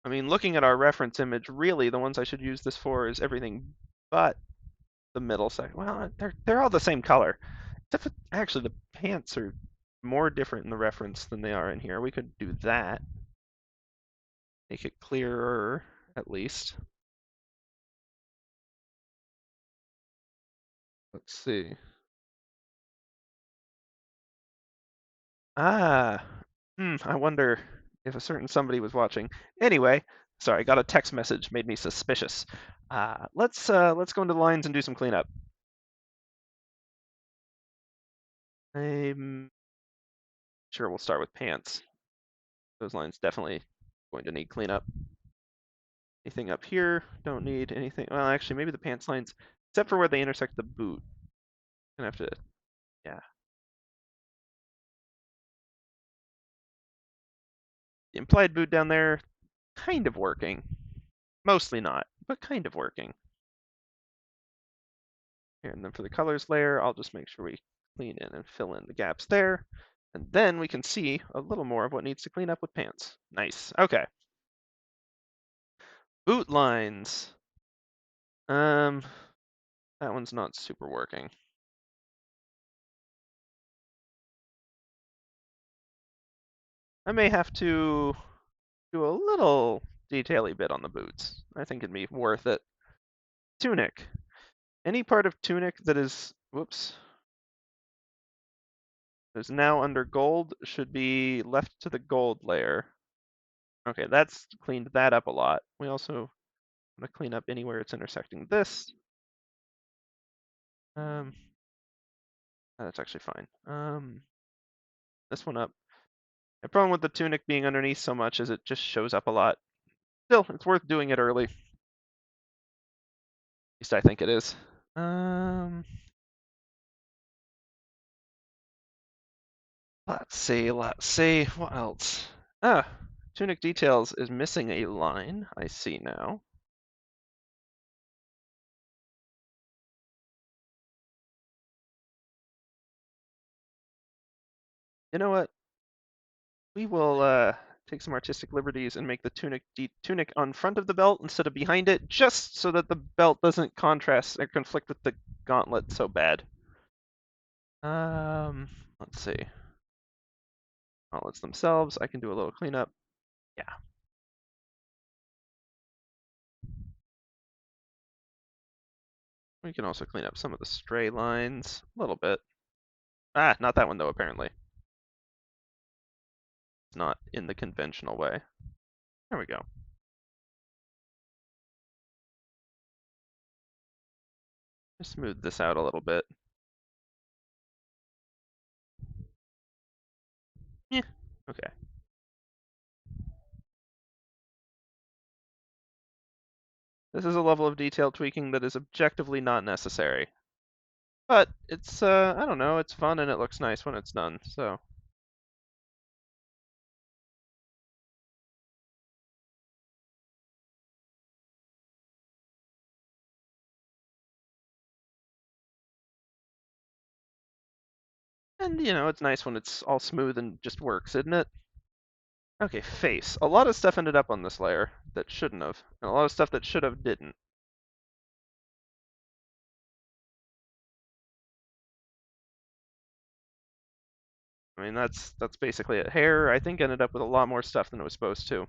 I mean, looking at our reference image, really the ones I should use this for is everything but the middle section. Well, they're all the same color. Except for, actually, the pants are more different in the reference than they are in here. We could do that. Make it clearer, at least. Let's see. Ah, I wonder if a certain somebody was watching. Anyway, sorry, got a text message, made me suspicious. Let's go into the lines and do some cleanup. I'm sure we'll start with pants. Those lines definitely going to need cleanup. Anything up here? Don't need anything. Well, actually, maybe the pants lines, except for where they intersect the boot. Gonna have to, yeah. The implied boot down there, kind of working. Mostly not, but kind of working. Here, and then for the colors layer, I'll just make sure we clean in and fill in the gaps there. And then we can see a little more of what needs to clean up with pants. Nice. Okay. Boot lines. That one's not super working. I may have to do a little detail-y bit on the boots. I think it'd be worth it. Tunic. Any part of tunic that is, whoops, is now under gold should be left to the gold layer. Okay, that's cleaned that up a lot. We also want to clean up anywhere it's intersecting this. That's actually fine. This one up. The problem with the tunic being underneath so much is it just shows up a lot. Still, it's worth doing it early. At least I think it is. Let's see, what else? Tunic details is missing a line. I see now. You know what? We will take some artistic liberties and make the tunic on front of the belt instead of behind it, just so that the belt doesn't contrast or conflict with the gauntlet so bad. Let's see. Gauntlets themselves, I can do a little cleanup. Yeah. We can also clean up some of the stray lines a little bit. Not that one though, apparently. It's not in the conventional way. There we go. Just smooth this out a little bit. Yeah, okay. This is a level of detail tweaking that is objectively not necessary. But it's, I don't know, it's fun and it looks nice when it's done, so. And, you know, it's nice when it's all smooth and just works, isn't it? Okay, face. A lot of stuff ended up on this layer that shouldn't have, and a lot of stuff that should have didn't. I mean, that's basically it. Hair, I think, ended up with a lot more stuff than it was supposed to.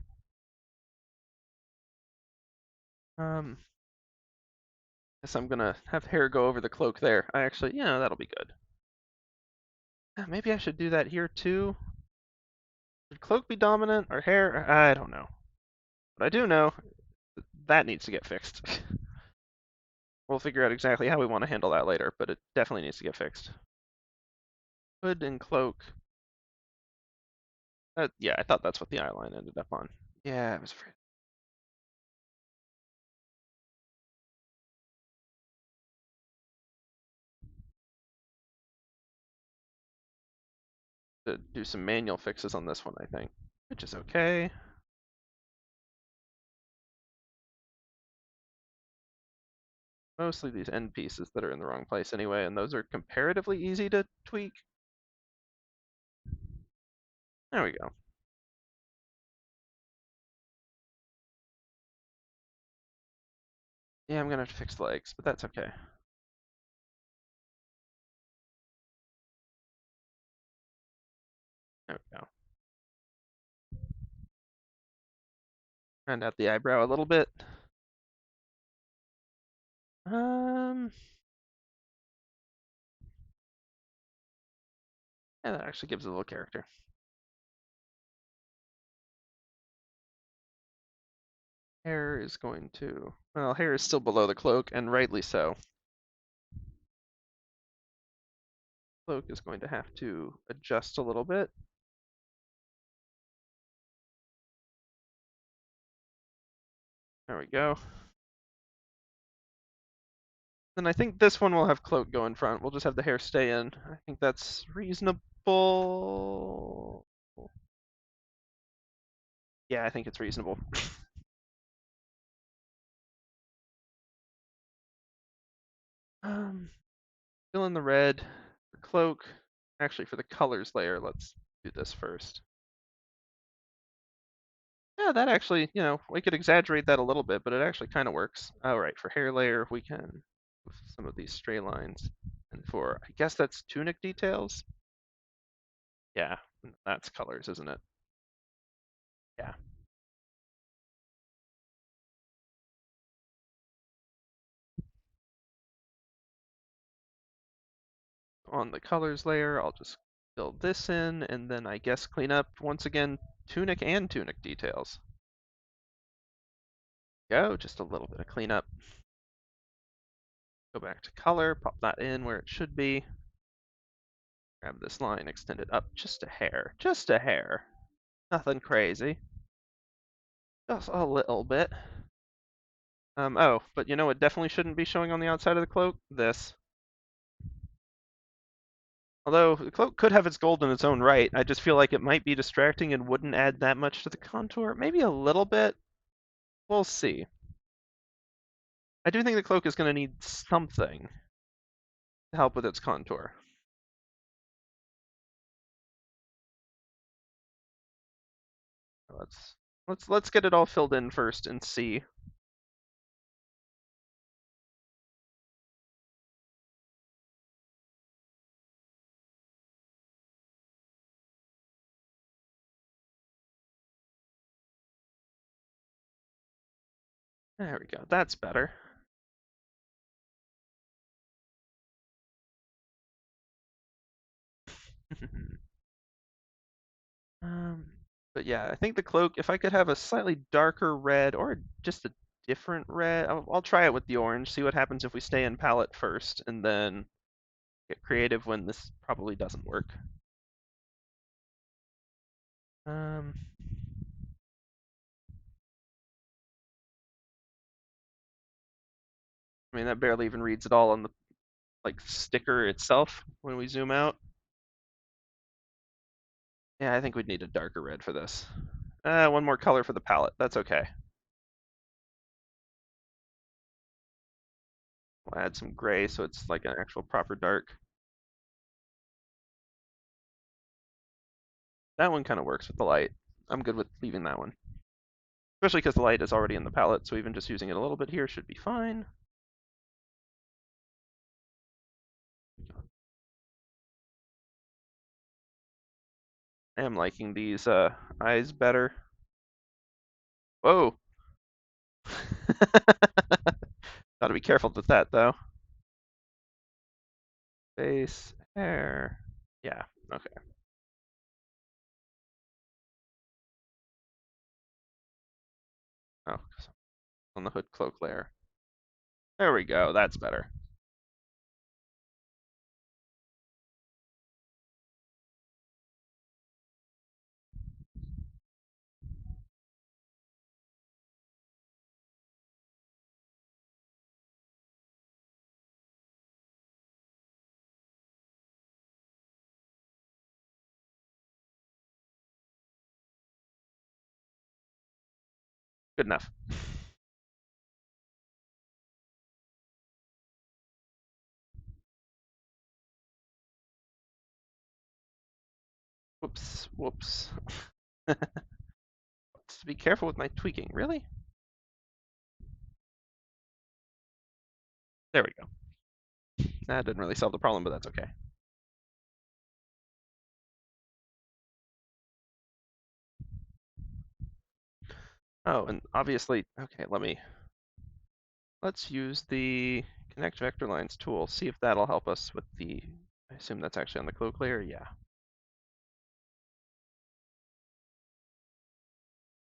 Guess I'm gonna have hair go over the cloak there. I actually, yeah, that'll be good. Maybe I should do that here too. Should cloak be dominant or hair? I don't know. But I do know that needs to get fixed. We'll figure out exactly how we want to handle that later, but it definitely needs to get fixed. Hood and cloak. Yeah, I thought that's what the eyeline ended up on. Yeah, I was afraid. To do some manual fixes on this one, I think, which is okay. Mostly these end pieces that are in the wrong place anyway, and those are comparatively easy to tweak. There we go. Yeah, I'm gonna have to fix legs, but that's okay. There we go. Round out the eyebrow a little bit. Um, yeah, that actually gives it a little character. Hair is going to, well, hair is still below the cloak, and rightly so. Cloak is going to have to adjust a little bit. There we go. Then I think this one will have cloak go in front. We'll just have the hair stay in. I think that's reasonable. Yeah, I think it's reasonable. fill in the red, the cloak. Actually, for the colors layer, let's do this first. Yeah, that actually, we could exaggerate that a little bit, but it actually kind of works. All right, for hair layer, we can move some of these stray lines. And for, I guess that's tunic details. Yeah, that's colors, isn't it? Yeah. On the colors layer, I'll just fill this in, and then I guess clean up, once again, tunic and tunic details. Go, just a little bit of cleanup. Go back to color, pop that in where it should be. Grab this line, extend it up just a hair. Just a hair. Nothing crazy. Just a little bit. Oh, but you know what definitely shouldn't be showing on the outside of the cloak? This. Although the cloak could have its gold in its own right, I just feel like it might be distracting and wouldn't add that much to the contour. Maybe a little bit. We'll see. I do think the cloak is going to need something to help with its contour. Let's get it all filled in first and see. There we go. That's better. Um, but yeah, I think the cloak, if I could have a slightly darker red or just a different red, I'll try it with the orange, see what happens if we stay in palette first, and then get creative when this probably doesn't work. Um, I mean, that barely even reads at all on the sticker itself when we zoom out. Yeah, I think we'd need a darker red for this. One more color for the palette. That's okay. We'll add some gray so it's like an actual proper dark. That one kind of works with the light. I'm good with leaving that one. Especially because the light is already in the palette, so even just using it a little bit here should be fine. I am liking these eyes better. Whoa! Gotta be careful with that, though. Face, hair. Yeah, okay. Oh, on the hood cloak layer. There we go, that's better. Good enough. Whoops, whoops. Just be careful with my tweaking, really? There we go. That didn't really solve the problem, but that's okay. Oh, and obviously, okay, let's use the connect vector lines tool, see if that'll help us with the, I assume that's actually on the cloak layer, yeah.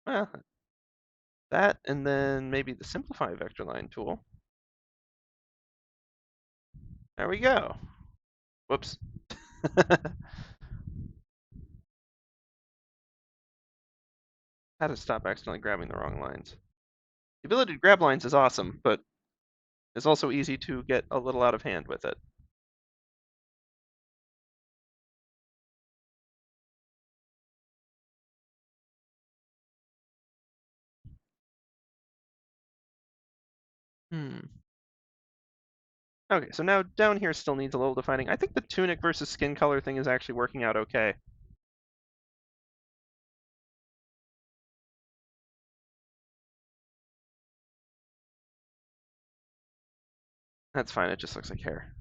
Well, that, and then maybe the simplify vector line tool. There we go. Whoops. How to stop accidentally grabbing the wrong lines. The ability to grab lines is awesome, but it's also easy to get a little out of hand with it. Hmm. Okay, so now down here still needs a little defining. I think the tunic versus skin color thing is actually working out okay. That's fine, it just looks like hair.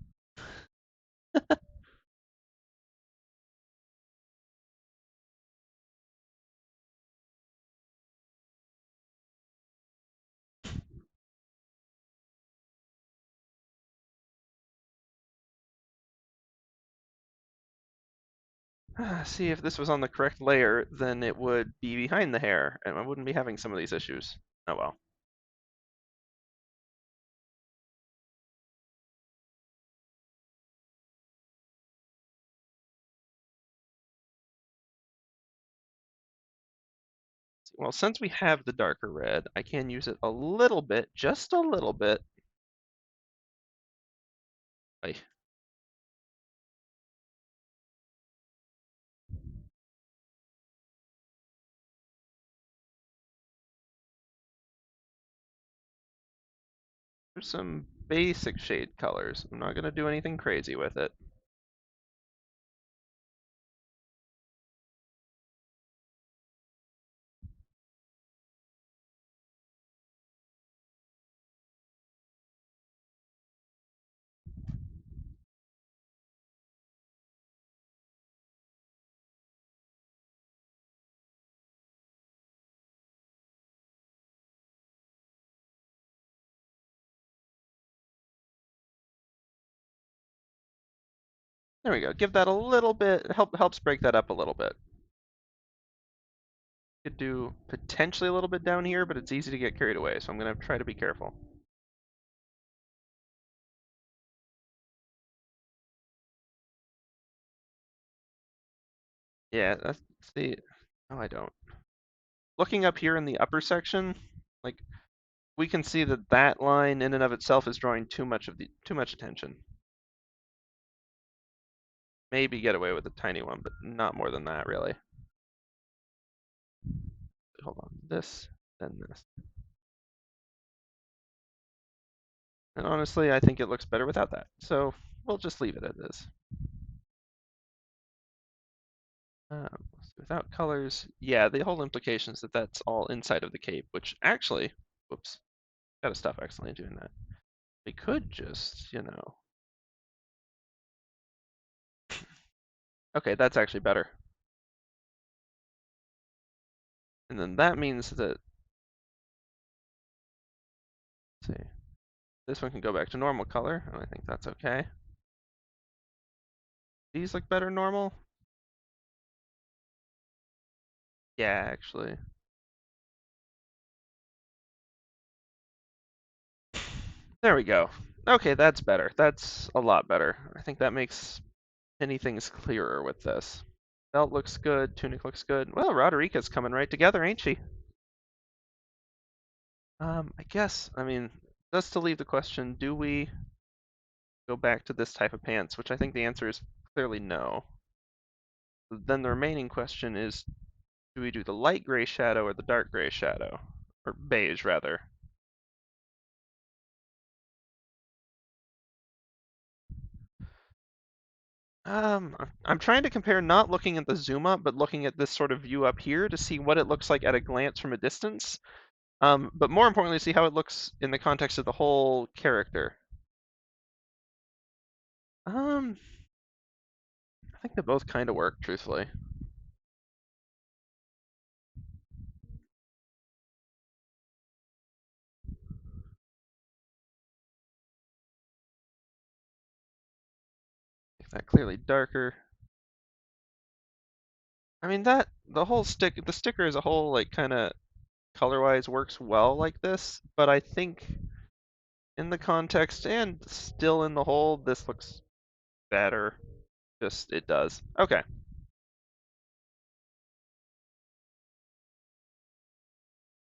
See, if this was on the correct layer, then it would be behind the hair, and I wouldn't be having some of these issues. Oh well. Well, since we have the darker red, I can use it a little bit, just a little bit. Ay, there's some basic shade colors. I'm not going to do anything crazy with it. There we go. Give that a little bit, helps break that up a little bit. Could do potentially a little bit down here, but it's easy to get carried away, so I'm going to try to be careful. Yeah, that's the... No, I don't. Looking up here in the upper section, like, we can see that that line in and of itself is drawing too much attention. Maybe get away with a tiny one, but not more than that, really. Hold on, this, then this. And honestly, I think it looks better without that. So we'll just leave it as is. Without colors, yeah, the whole implication is that that's all inside of the cape, which actually, whoops, gotta stop accidentally doing that. We could just, okay, that's actually better. And then that means that, let's see, this one can go back to normal color, and I think that's okay. These look better normal? Yeah, actually. There we go. Okay, that's better. That's a lot better. I think that makes many things clearer with this. Belt looks good, tunic looks good. Well, Roderika's coming right together, ain't she? I guess, I mean, just to leave the question, do we go back to this type of pants? Which I think the answer is clearly no. Then the remaining question is, do we do the light gray shadow or the dark gray shadow? Or beige, rather. I'm trying to compare not looking at the zoom up, but looking at this sort of view up here to see what it looks like at a glance from a distance. But more importantly, see how it looks in the context of the whole character. I think they both kind of work, truthfully. Make that clearly darker. I mean that the sticker as a whole, like kind of color-wise works well like this, but I think in the context and still in the whole, this looks better. Just it does. Okay.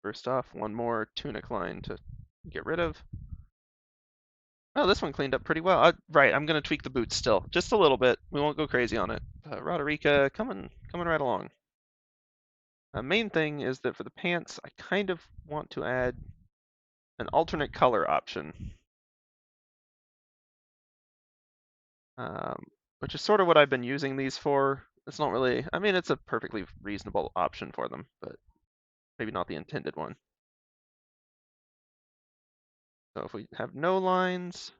First off, one more tunic line to get rid of. Oh, this one cleaned up pretty well. Right, I'm gonna tweak the boots still, just a little bit. We won't go crazy on it. Roderika, coming right along. Main thing is that for the pants, I kind of want to add an alternate color option. which is sort of what I've been using these for. It's not really, I mean, it's a perfectly reasonable option for them, but maybe not the intended one. So if we have no lines,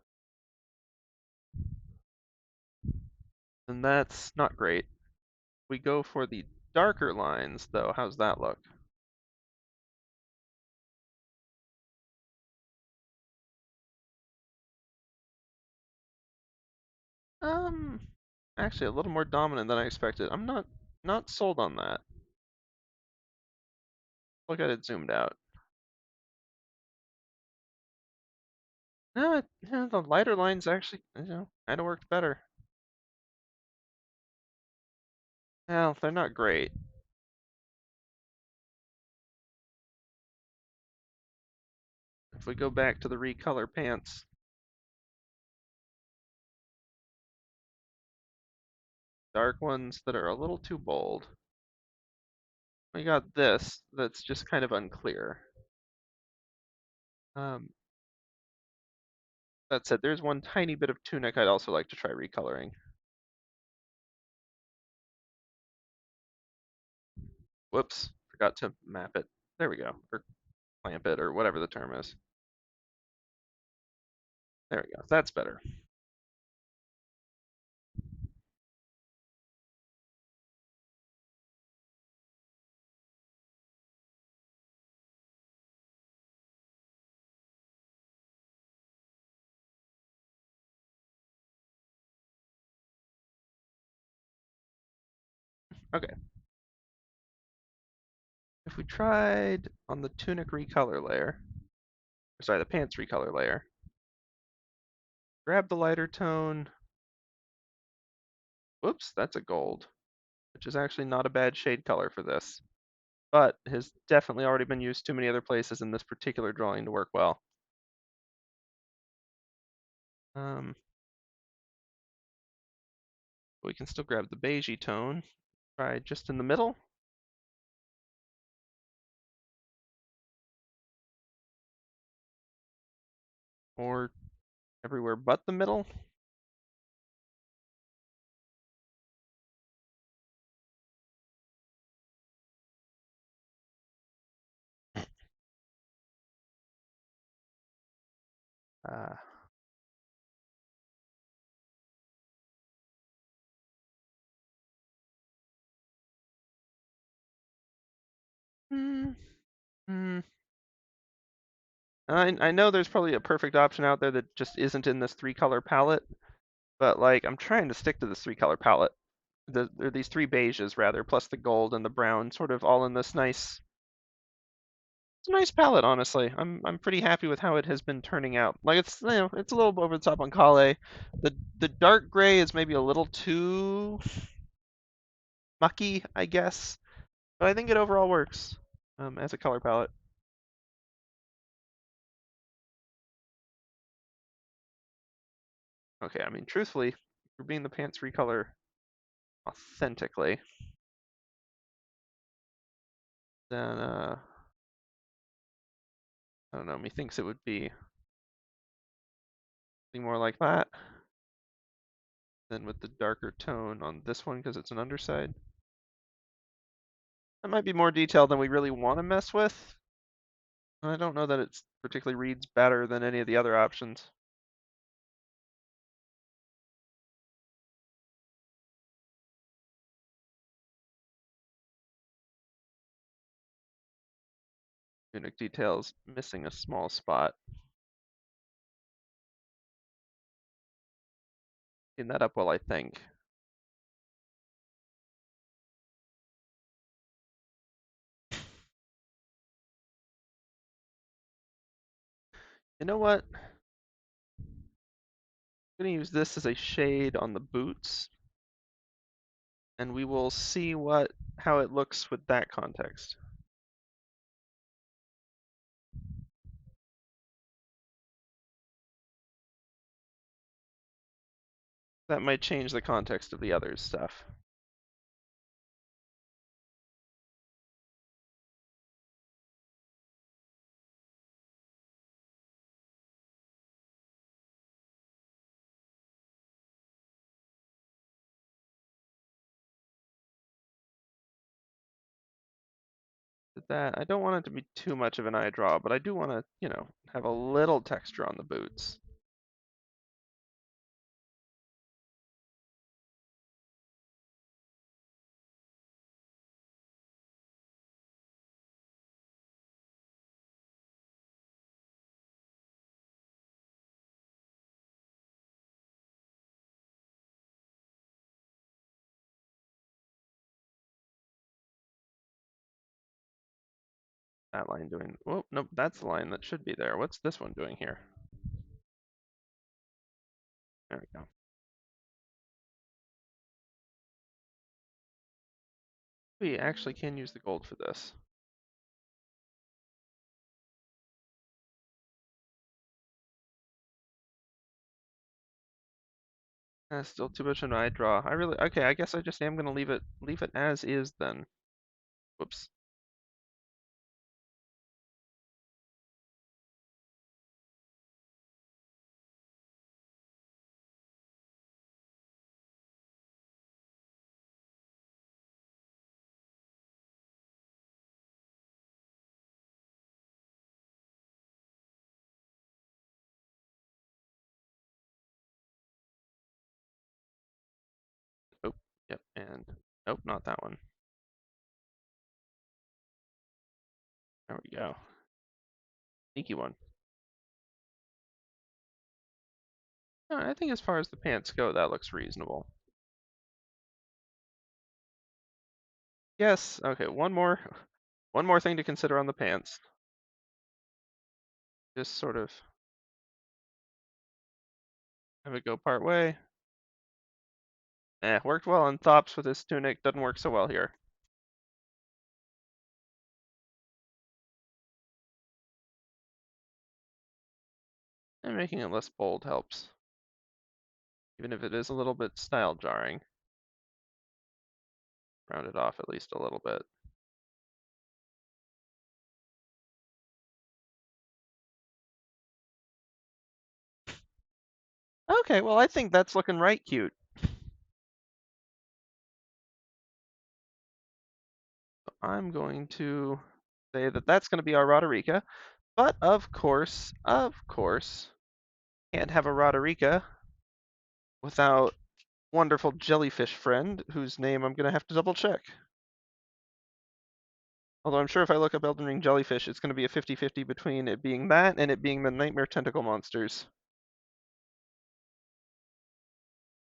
then that's not great. We go for the darker lines, though. How's that look? Um, Actually a little more dominant than I expected. I'm not sold on that. Look at it zoomed out. No, yeah, the lighter lines actually, kind of worked better. Well, they're not great. If we go back to the recolor pants, dark ones that are a little too bold. We got this that's just kind of unclear. Um, that said, there's one tiny bit of tunic I'd also like to try recoloring. Whoops, forgot to map it. There we go, or clamp it, or whatever the term is. There we go, that's better. Okay. If we tried on the tunic recolor layer, sorry, the pants recolor layer, grab the lighter tone. Whoops, that's a gold, which is actually not a bad shade color for this, but has definitely already been used too many other places in this particular drawing to work well. We can still grab the beigey tone, try just in the middle, or everywhere but the middle. Uh, hmm, hmm. I know there's probably a perfect option out there that just isn't in this three color palette, but like I'm trying to stick to this three color palette. There are these three beiges rather, plus the gold and the brown, sort of all in this nice, it's a nice palette. Honestly, I'm pretty happy with how it has been turning out. Like it's a little over the top on Kale. The dark gray is maybe a little too mucky, I guess, but I think it overall works as a color palette. Okay, I mean, truthfully, for being the pants recolor authentically, then I don't know, methinks it would be something more like that than with the darker tone on this one because it's an underside. That might be more detail than we really want to mess with. I don't know that it particularly reads better than any of the other options. Tunic details missing a small spot. Clean that up while I think. You know what? I'm gonna use this as a shade on the boots, and we will see how it looks with that context. That might change the context of the other stuff. that. I don't want it to be too much of an eye draw, but I do want to, you know, have a little texture on the boots. That line doing, oh, nope, that's the line that should be there. What's this one doing here? There we go. We actually can use the gold for this. Still too much of an eye draw. Okay, I guess I just am gonna leave it as is then. Whoops. Oh, yep, and nope, not that one. There we go. Sneaky one. I think as far as the pants go, that looks reasonable. Yes, okay, one more thing to consider on the pants. Just sort of have it go part way. Worked well on Thops with his tunic, doesn't work so well here. And making it less bold helps. Even if it is a little bit style jarring. Round it off at least a little bit. Okay, well I think that's looking right cute. I'm going to say that that's going to be our Roderika. But of course, can't have a Roderika without wonderful jellyfish friend, whose name I'm going to have to double check. Although I'm sure if I look up Elden Ring jellyfish, it's going to be a 50-50 between it being that and it being the nightmare tentacle monsters.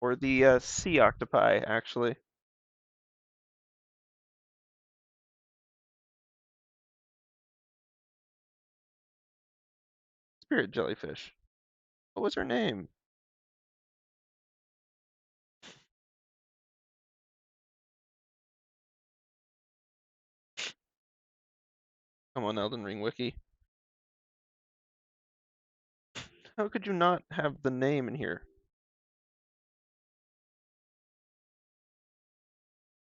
Or the sea octopi, actually. Spirit jellyfish. What was her name? Come on, Elden Ring Wiki. How could you not have the name in here?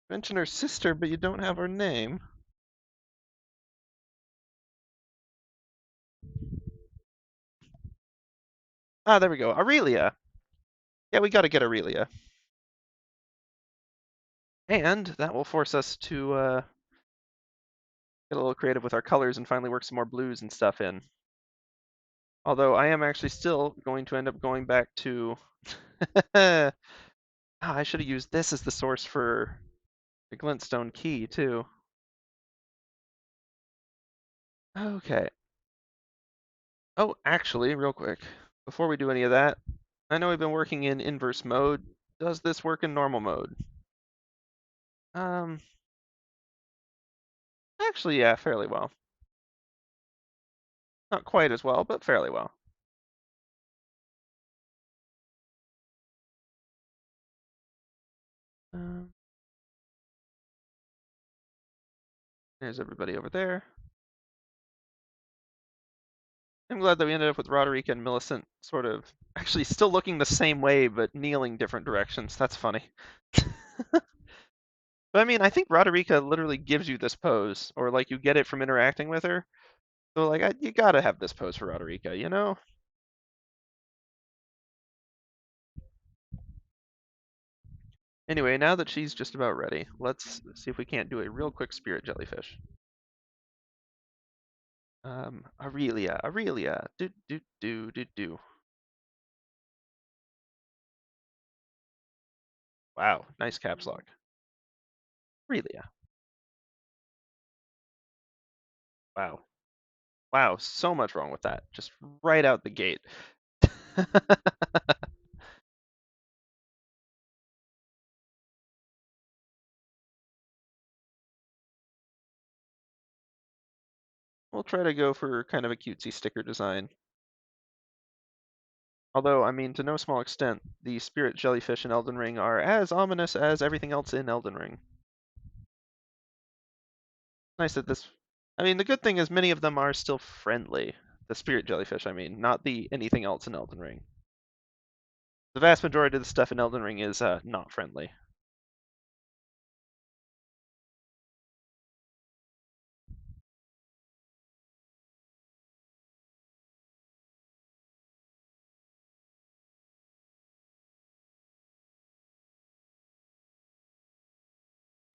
Mention her sister, but you don't have her name. Ah, there we go. Aurelia. Yeah, we gotta get Aurelia. And that will force us to get a little creative with our colors and finally work some more blues and stuff in. Although I am actually still going to end up going back to... I should have used this as the source for the glintstone key, too. Okay. Oh, actually, real quick, before we do any of that, I know we've been working in inverse mode. Does this work in normal mode? Um, Actually, yeah, fairly well. Not quite as well, but fairly well. Um, There's everybody over there. I'm glad that we ended up with Roderika and Millicent sort of actually still looking the same way, but kneeling different directions. That's funny. But I mean, I think Roderika literally gives you this pose, or like you get it from interacting with her. So like, you gotta have this pose for Roderika, you know? Anyway, now that she's just about ready, let's see if we can't do a real quick spirit jellyfish. Aurelia. Do. Wow, nice caps lock. Aurelia. Wow. Wow, so much wrong with that. Just right out the gate. We'll try to go for kind of a cutesy sticker design. Although, I mean, to no small extent, the spirit jellyfish in Elden Ring are as ominous as everything else in Elden Ring. Nice that this. I mean, the good thing is many of them are still friendly. The spirit jellyfish, I mean, not the anything else in Elden Ring. The vast majority of the stuff in Elden Ring is not friendly.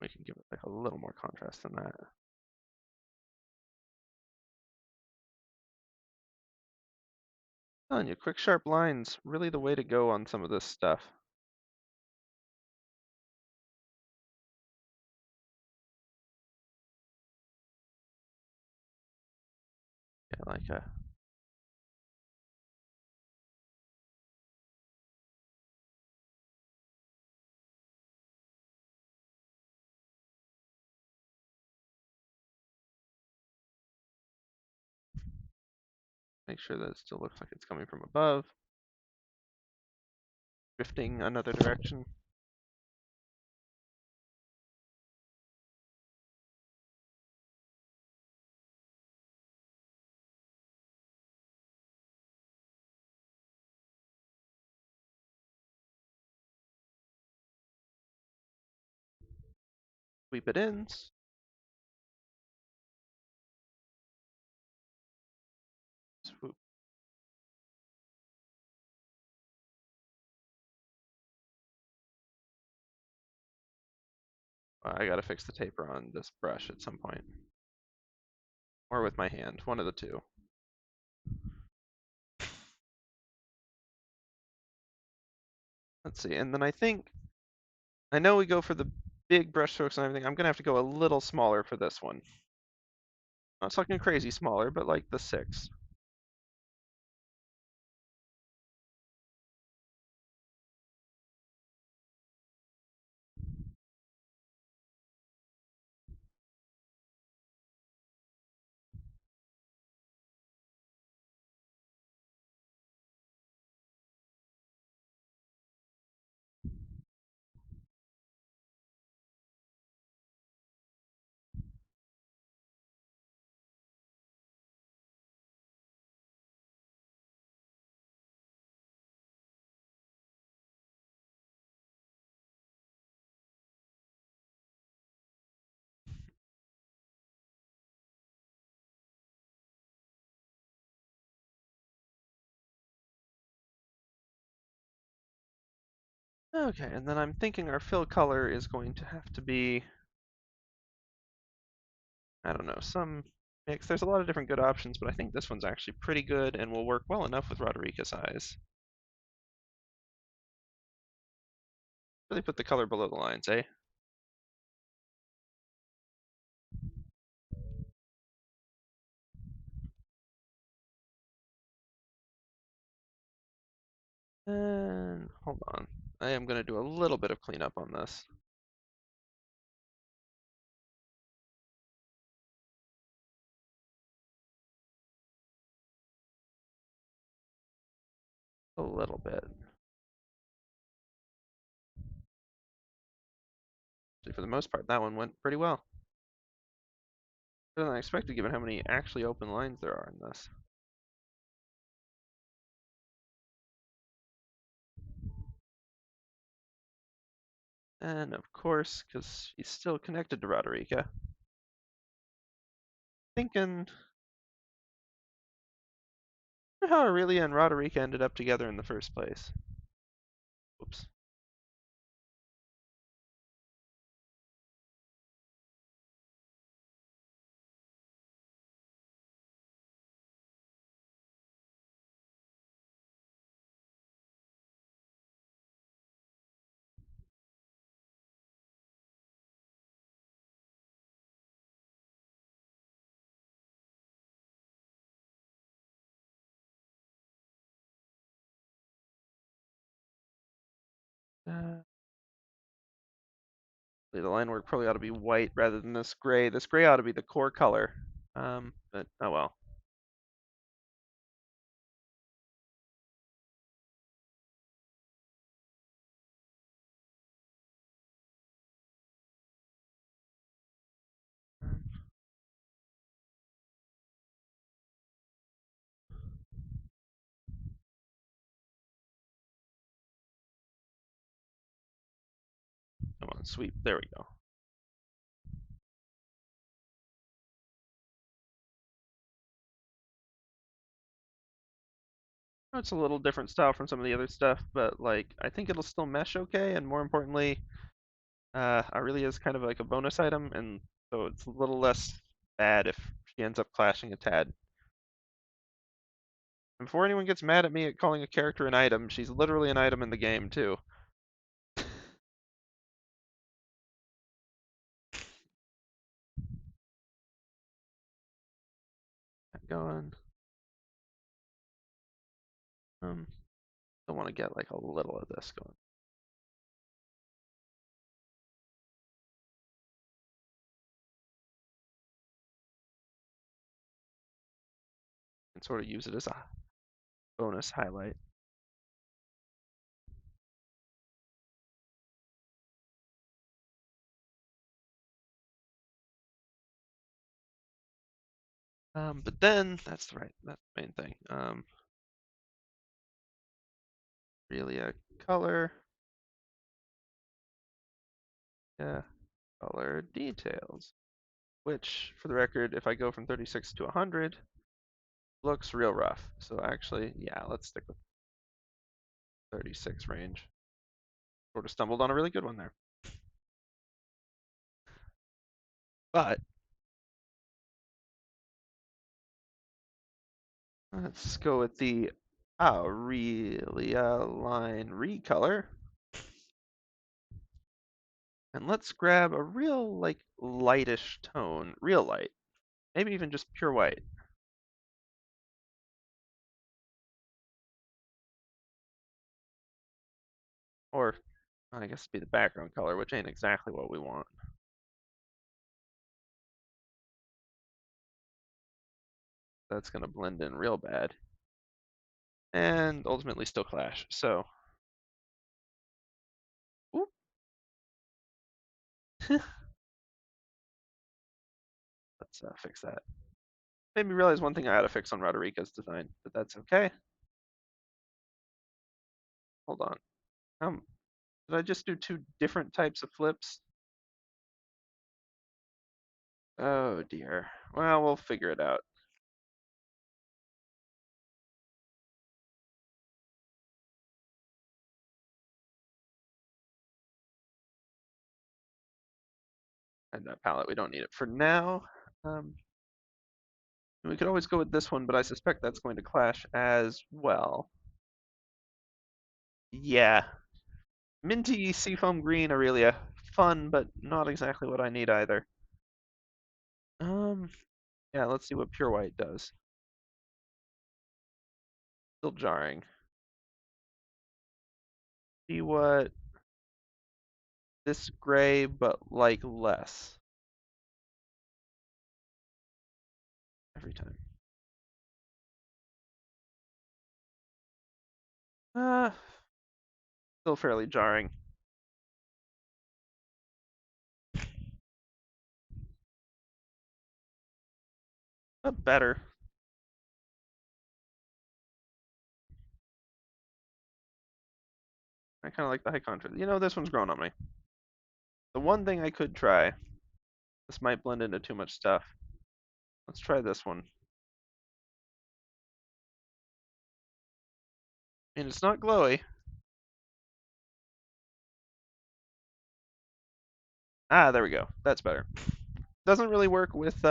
We can give it like a little more contrast than that. Telling you, quick, sharp lines really the way to go on some of this stuff. Yeah, like make sure that it still looks like it's coming from above, drifting another direction. Sweep it in. Swoop. I gotta fix the taper on this brush at some point. Or with my hand, one of the two. Let's see, and then I know we go for the big brush strokes and everything. I'm gonna have to go a little smaller for this one. Not talking crazy smaller, but like the 6. Okay, and then I'm thinking our fill color is going to have to be, I don't know, some mix. There's a lot of different good options, but I think this one's actually pretty good and will work well enough with Roderika's eyes. Really put the color below the lines, eh? And hold on. I am going to do a little bit of cleanup on this. A little bit. For the most part, that one went pretty well. Better than I expected, given how many actually open lines there are in this. And of course, because she's still connected to Roderika, thinking how Aurelia and Roderika ended up together in the first place. Oops. The line work probably ought to be white rather than this gray. This gray ought to be the core color. But oh well. Come on, sweep. There we go. It's a little different style from some of the other stuff, but like I think it'll still mesh okay, and more importantly, Aurelia is kind of like a bonus item, and so it's a little less bad if she ends up clashing a tad. And before anyone gets mad at me at calling a character an item, she's literally an item in the game too. Going. I want to get like a little of this going. And sort of use it as a bonus highlight. But then that's the main thing. Really a color. Yeah, color details. Which, for the record, if I go from 36 to 100, looks real rough. So actually, yeah, let's stick with 36 range. Sort of stumbled on a really good one there. But let's go with the Aurelia line recolor. And let's grab a real, like, lightish tone. Real light. Maybe even just pure white. Or, I guess it'd be the background color, which ain't exactly what we want. That's going to blend in real bad. And ultimately still clash. So, oop. Let's fix that. Made me realize one thing I ought to fix on Roderika's design, but that's okay. Hold on. Did I just do two different types of flips? Oh dear. Well, we'll figure it out. And that palette, we don't need it for now. We could always go with this one, but I suspect that's going to clash as well. Yeah. Minty seafoam green Aurelia. Fun, but not exactly what I need either. Um, yeah, let's see what pure white does. Still jarring. See what this gray, but like less every time. Still fairly jarring. But better. I kind of like the high contrast. You know, this one's grown on me. The one thing I could try, this might blend into too much stuff. Let's try this one. And it's not glowy. Ah, there we go. That's better. Doesn't really work with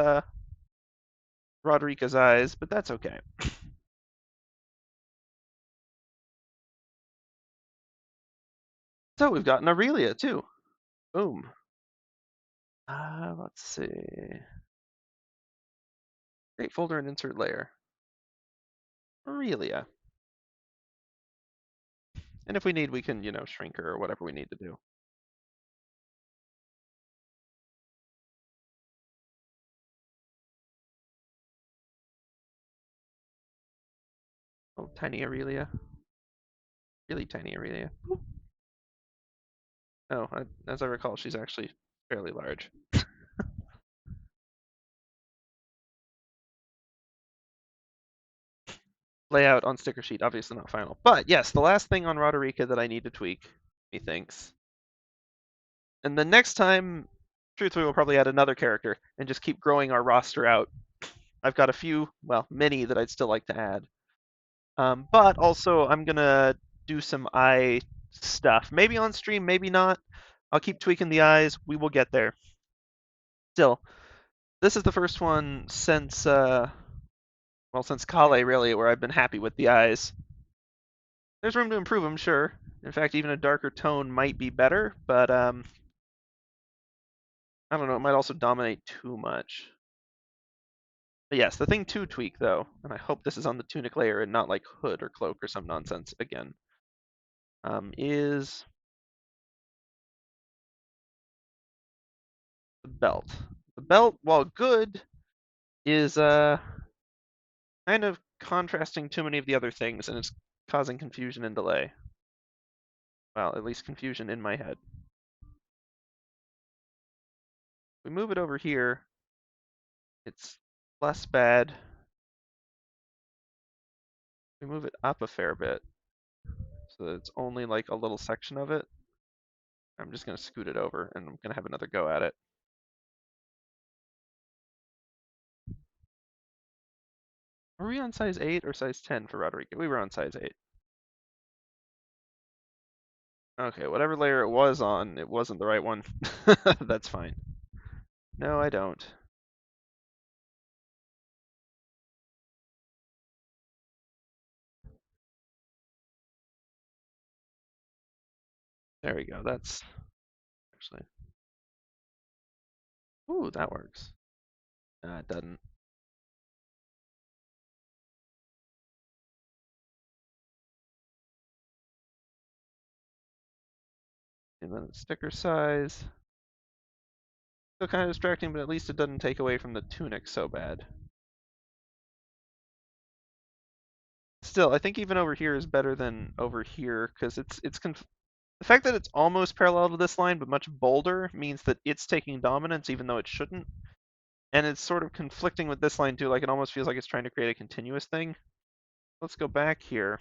Roderika's eyes, but that's okay. So we've got an Aurelia too. Boom. Let's see. Create folder and insert layer. Aurelia. And if we need, we can, shrink her or whatever we need to do. Oh, tiny Aurelia. Really tiny Aurelia. Oh, as I recall, she's actually fairly large. Layout on sticker sheet, obviously not final. But yes, the last thing on Roderika that I need to tweak, methinks. And the next time, truthfully, we'll probably add another character and just keep growing our roster out. I've got a few, well, many that I'd still like to add. But also, I'm gonna do some eye stuff. Maybe on stream, maybe not. I'll keep tweaking the eyes. We will get there. Still, this is the first one since, since Kale, really, where I've been happy with the eyes. There's room to improve them, sure. In fact, even a darker tone might be better, but I don't know, it might also dominate too much. But yes, the thing to tweak, though, and I hope this is on the tunic layer and not like hood or cloak or some nonsense again, is the belt. The belt, while good, is kind of contrasting too many of the other things, and it's causing confusion and delay. Well, at least confusion in my head. We move it over here, it's less bad. We move it up a fair bit, so that it's only like a little section of it. I'm just going to scoot it over, and I'm going to have another go at it. Were we on size 8 or size 10 for Roderika? We were on size 8. Okay, whatever layer it was on, it wasn't the right one. That's fine. No, I don't. There we go. That's actually. Ooh, that works. It doesn't. And then the sticker size. Still kind of distracting, but at least it doesn't take away from the tunic so bad. Still, I think even over here is better than over here because the fact that it's almost parallel to this line but much bolder means that it's taking dominance even though it shouldn't. And it's sort of conflicting with this line too, like it almost feels like it's trying to create a continuous thing. Let's go back here.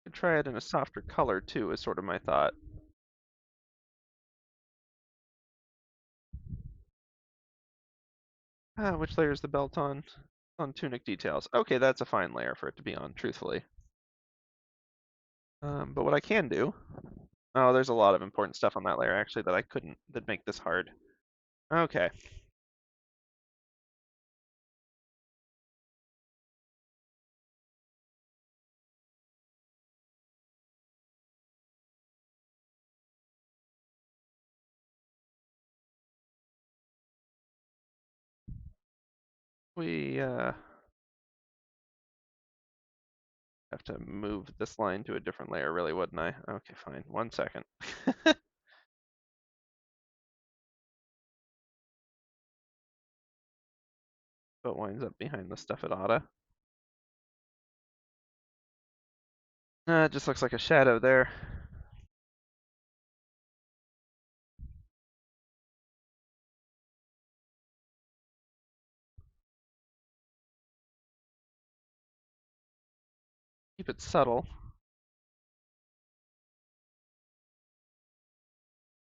Could try it in a softer color too, is sort of my thought. Which layer is the belt on? On tunic details. Okay, that's a fine layer for it to be on, truthfully. But what I can do, oh, there's a lot of important stuff on that layer actually that I couldn't, that make this hard. Okay. We have to move this line to a different layer, really, wouldn't I? Okay, fine. 1 second. So it winds up behind the stuff it oughta. It just looks like a shadow there. Keep it subtle.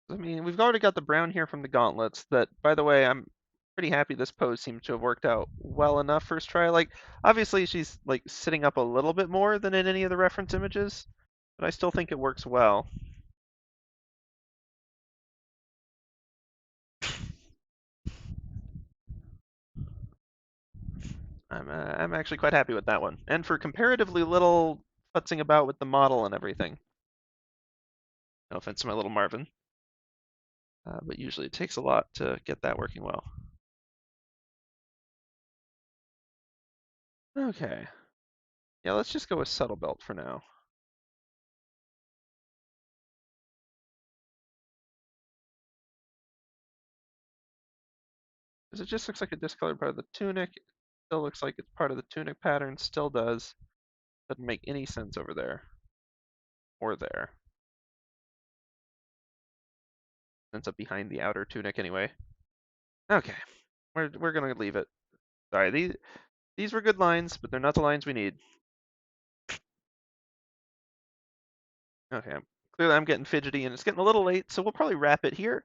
I mean, we've already got the brown here from the gauntlets that, by the way, I'm pretty happy this pose seems to have worked out well enough first try. Like, obviously she's like sitting up a little bit more than in any of the reference images, but I still think it works well. I'm actually quite happy with that one. And for comparatively little futzing about with the model and everything. No offense to my little Marvin. But usually it takes a lot to get that working well. Okay. Yeah, let's just go with Subtle Belt for now. Because it just looks like a discolored part of the tunic. It still looks like it's part of the tunic pattern. Still does. Doesn't make any sense over there. Or there. Ends up behind the outer tunic anyway. Okay. We're gonna leave it. Sorry, these were good lines, but they're not the lines we need. Okay. Clearly I'm getting fidgety and it's getting a little late, so we'll probably wrap it here.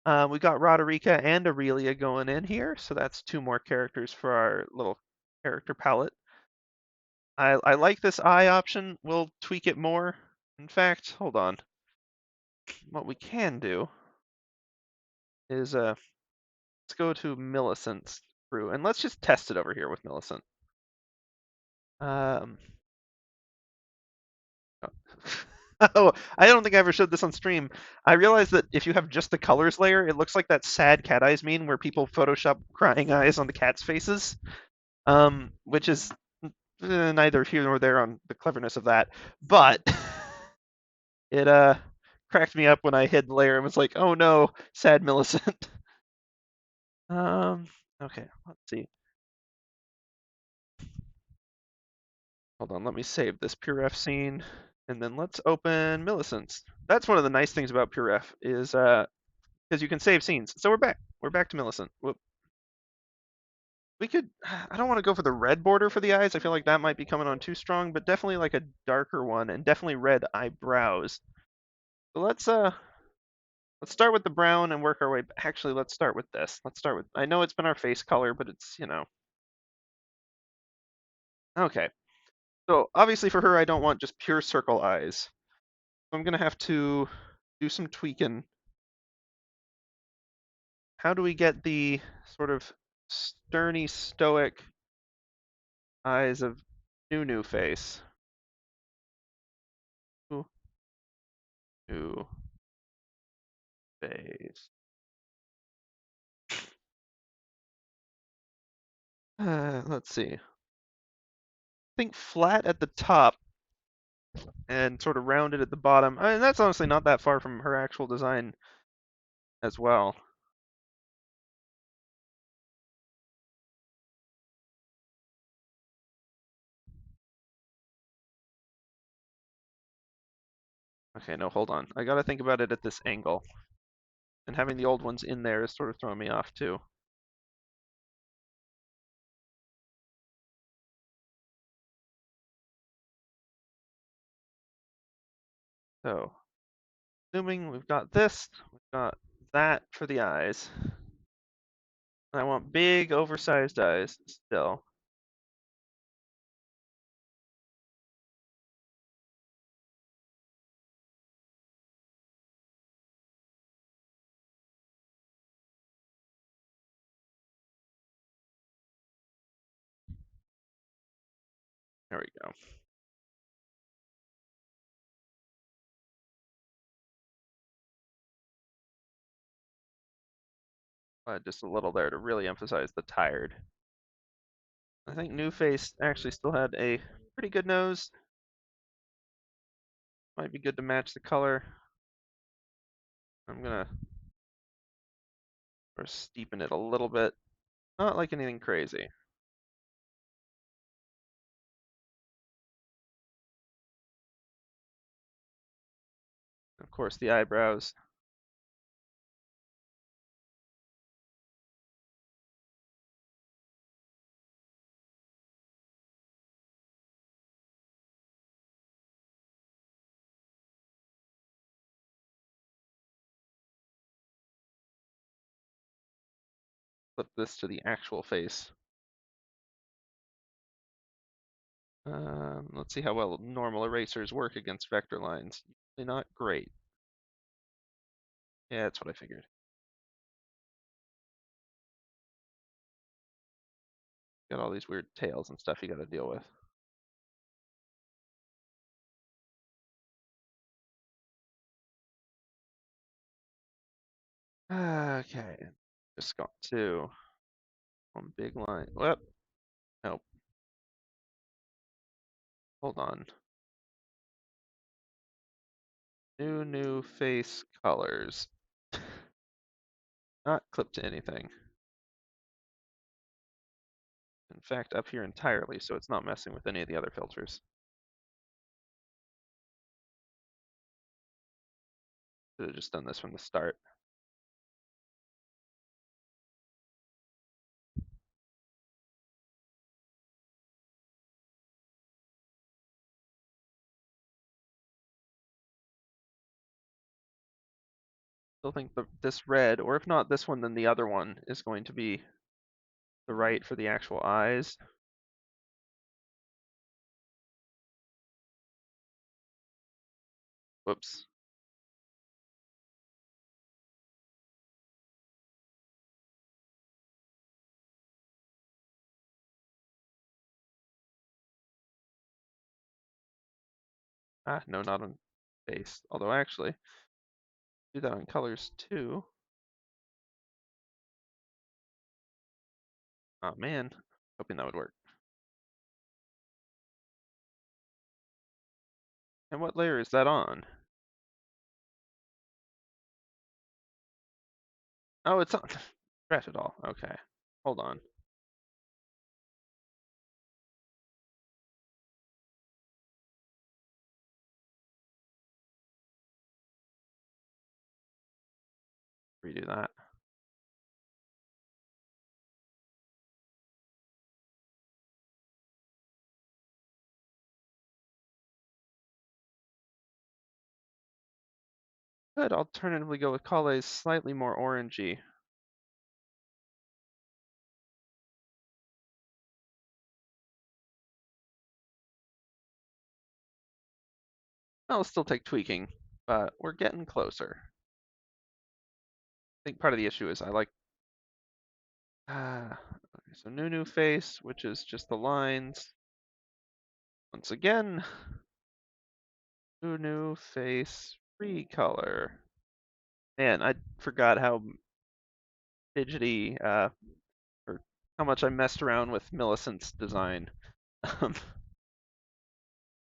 We got Roderika and Aurelia going in here, so that's 2 more characters for our little character palette. I like this eye option. We'll tweak it more. In fact, hold on. What we can do is let's go to Millicent's crew and let's just test it over here with Millicent. Um, oh, I don't think I ever showed this on stream. I realized that if you have just the colors layer, it looks like that sad cat eyes meme where people Photoshop crying eyes on the cat's faces. Which is neither here nor there on the cleverness of that, but it cracked me up when I hid the layer and was like, oh no, sad Millicent. Um, okay, let's see. Hold on, let me save this PureF scene, and then let's open Millicent's. That's one of the nice things about PureF is because you can save scenes. So we're back. We're back to Millicent. Whoop. We could. I don't want to go for the red border for the eyes. I feel like that might be coming on too strong, but definitely like a darker one, and definitely red eyebrows. So let's start with the brown and work our way. Actually, let's start with this. Let's start with. I know it's been our face color, but it's okay. So obviously for her, I don't want just pure circle eyes. So I'm gonna have to do some tweaking. How do we get the sort of sterny, stoic eyes of New face? New New face. Let's see. I think flat at the top and sort of rounded at the bottom. I mean, that's honestly not that far from her actual design as well. Okay, no, hold on. I gotta think about it at this angle. And having the old ones in there is sort of throwing me off too. So, assuming we've got this, we've got that for the eyes. And I want big, oversized eyes still. There we go. Just a little there to really emphasize the tired. I think New Face actually still had a pretty good nose. Might be good to match the color. I'm gonna sort of steepen it a little bit. Not like anything crazy. Of course, the eyebrows. Flip this to the actual face. Let's see how well normal erasers work against vector lines. Usually not great. Yeah, that's what I figured. Got all these weird tails and stuff you gotta deal with. Okay, just got to one big line. Well, nope. Hold on. New face colors. Not clipped to anything. In fact, up here entirely, so it's not messing with any of the other filters. Should have just done this from the start. Still think this red, or if not this one, then the other one is going to be the right for the actual eyes. Whoops. Ah, no, not on face. Although actually, do that on colors too. Oh man, hoping that would work. And what layer is that on? Oh, it's on. Scratch it all. Okay. Hold on. Redo that. Could alternatively go with Kale's slightly more orangey. I'll still take tweaking, but we're getting closer. I think part of the issue is I like okay, so new face, which is just the lines. Once again, new face, free color. Man, I forgot how fidgety, or how much I messed around with Millicent's design.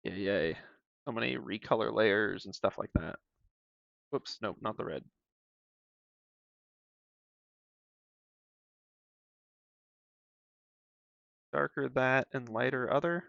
Yay. So many recolor layers and stuff like that. Whoops, nope, not the red. Darker that and lighter other.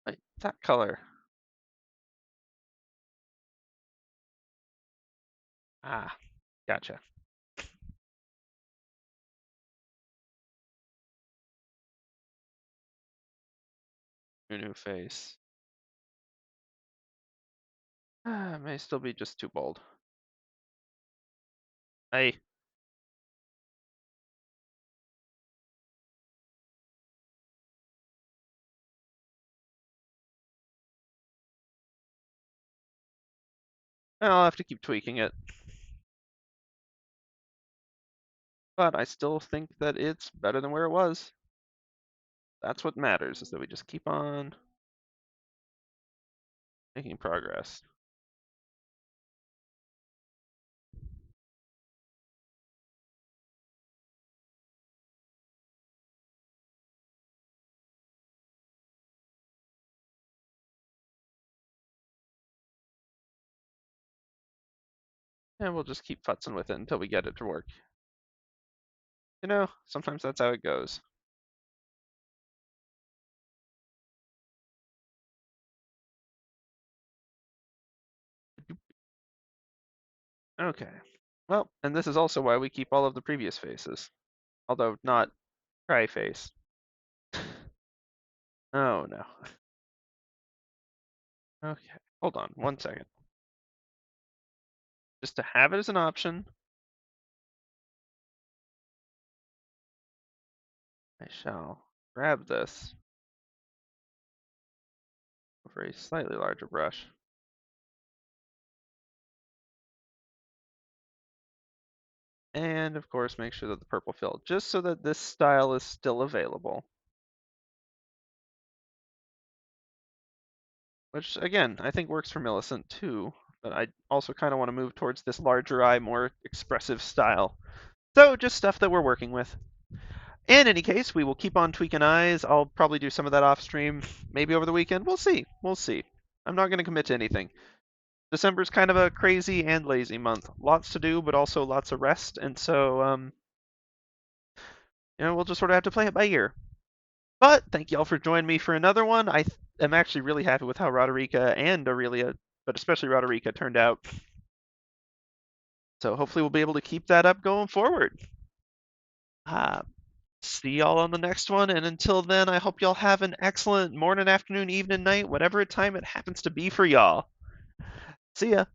Like that color. Ah, gotcha. New face. May still be just too bold. Hey. I'll have to keep tweaking it. But I still think that it's better than where it was. That's what matters, is that we just keep on making progress. And we'll just keep futzing with it until we get it to work. You know, sometimes that's how it goes. Okay. Well, and this is also why we keep all of the previous faces. Although not cry face. Oh no. Okay, hold on 1 second. Just to have it as an option, I shall grab this over a slightly larger brush. And of course, make sure that the purple fill, just so that this style is still available. Which, again, I think works for Millicent too, but I also kind of want to move towards this larger eye, more expressive style. So, just stuff that we're working with. In any case, we will keep on tweaking eyes. I'll probably do some of that off stream, maybe over the weekend. We'll see. We'll see. I'm not going to commit to anything. December's kind of a crazy and lazy month. Lots to do, but also lots of rest. And so, we'll just sort of have to play it by ear. But thank you all for joining me for another one. I am actually really happy with how Roderika and Aurelia, but especially Roderika, turned out. So hopefully we'll be able to keep that up going forward. Uh, See y'all on the next one, and until then, I hope y'all have an excellent morning, afternoon, evening, night, whatever time it happens to be for y'all. See ya.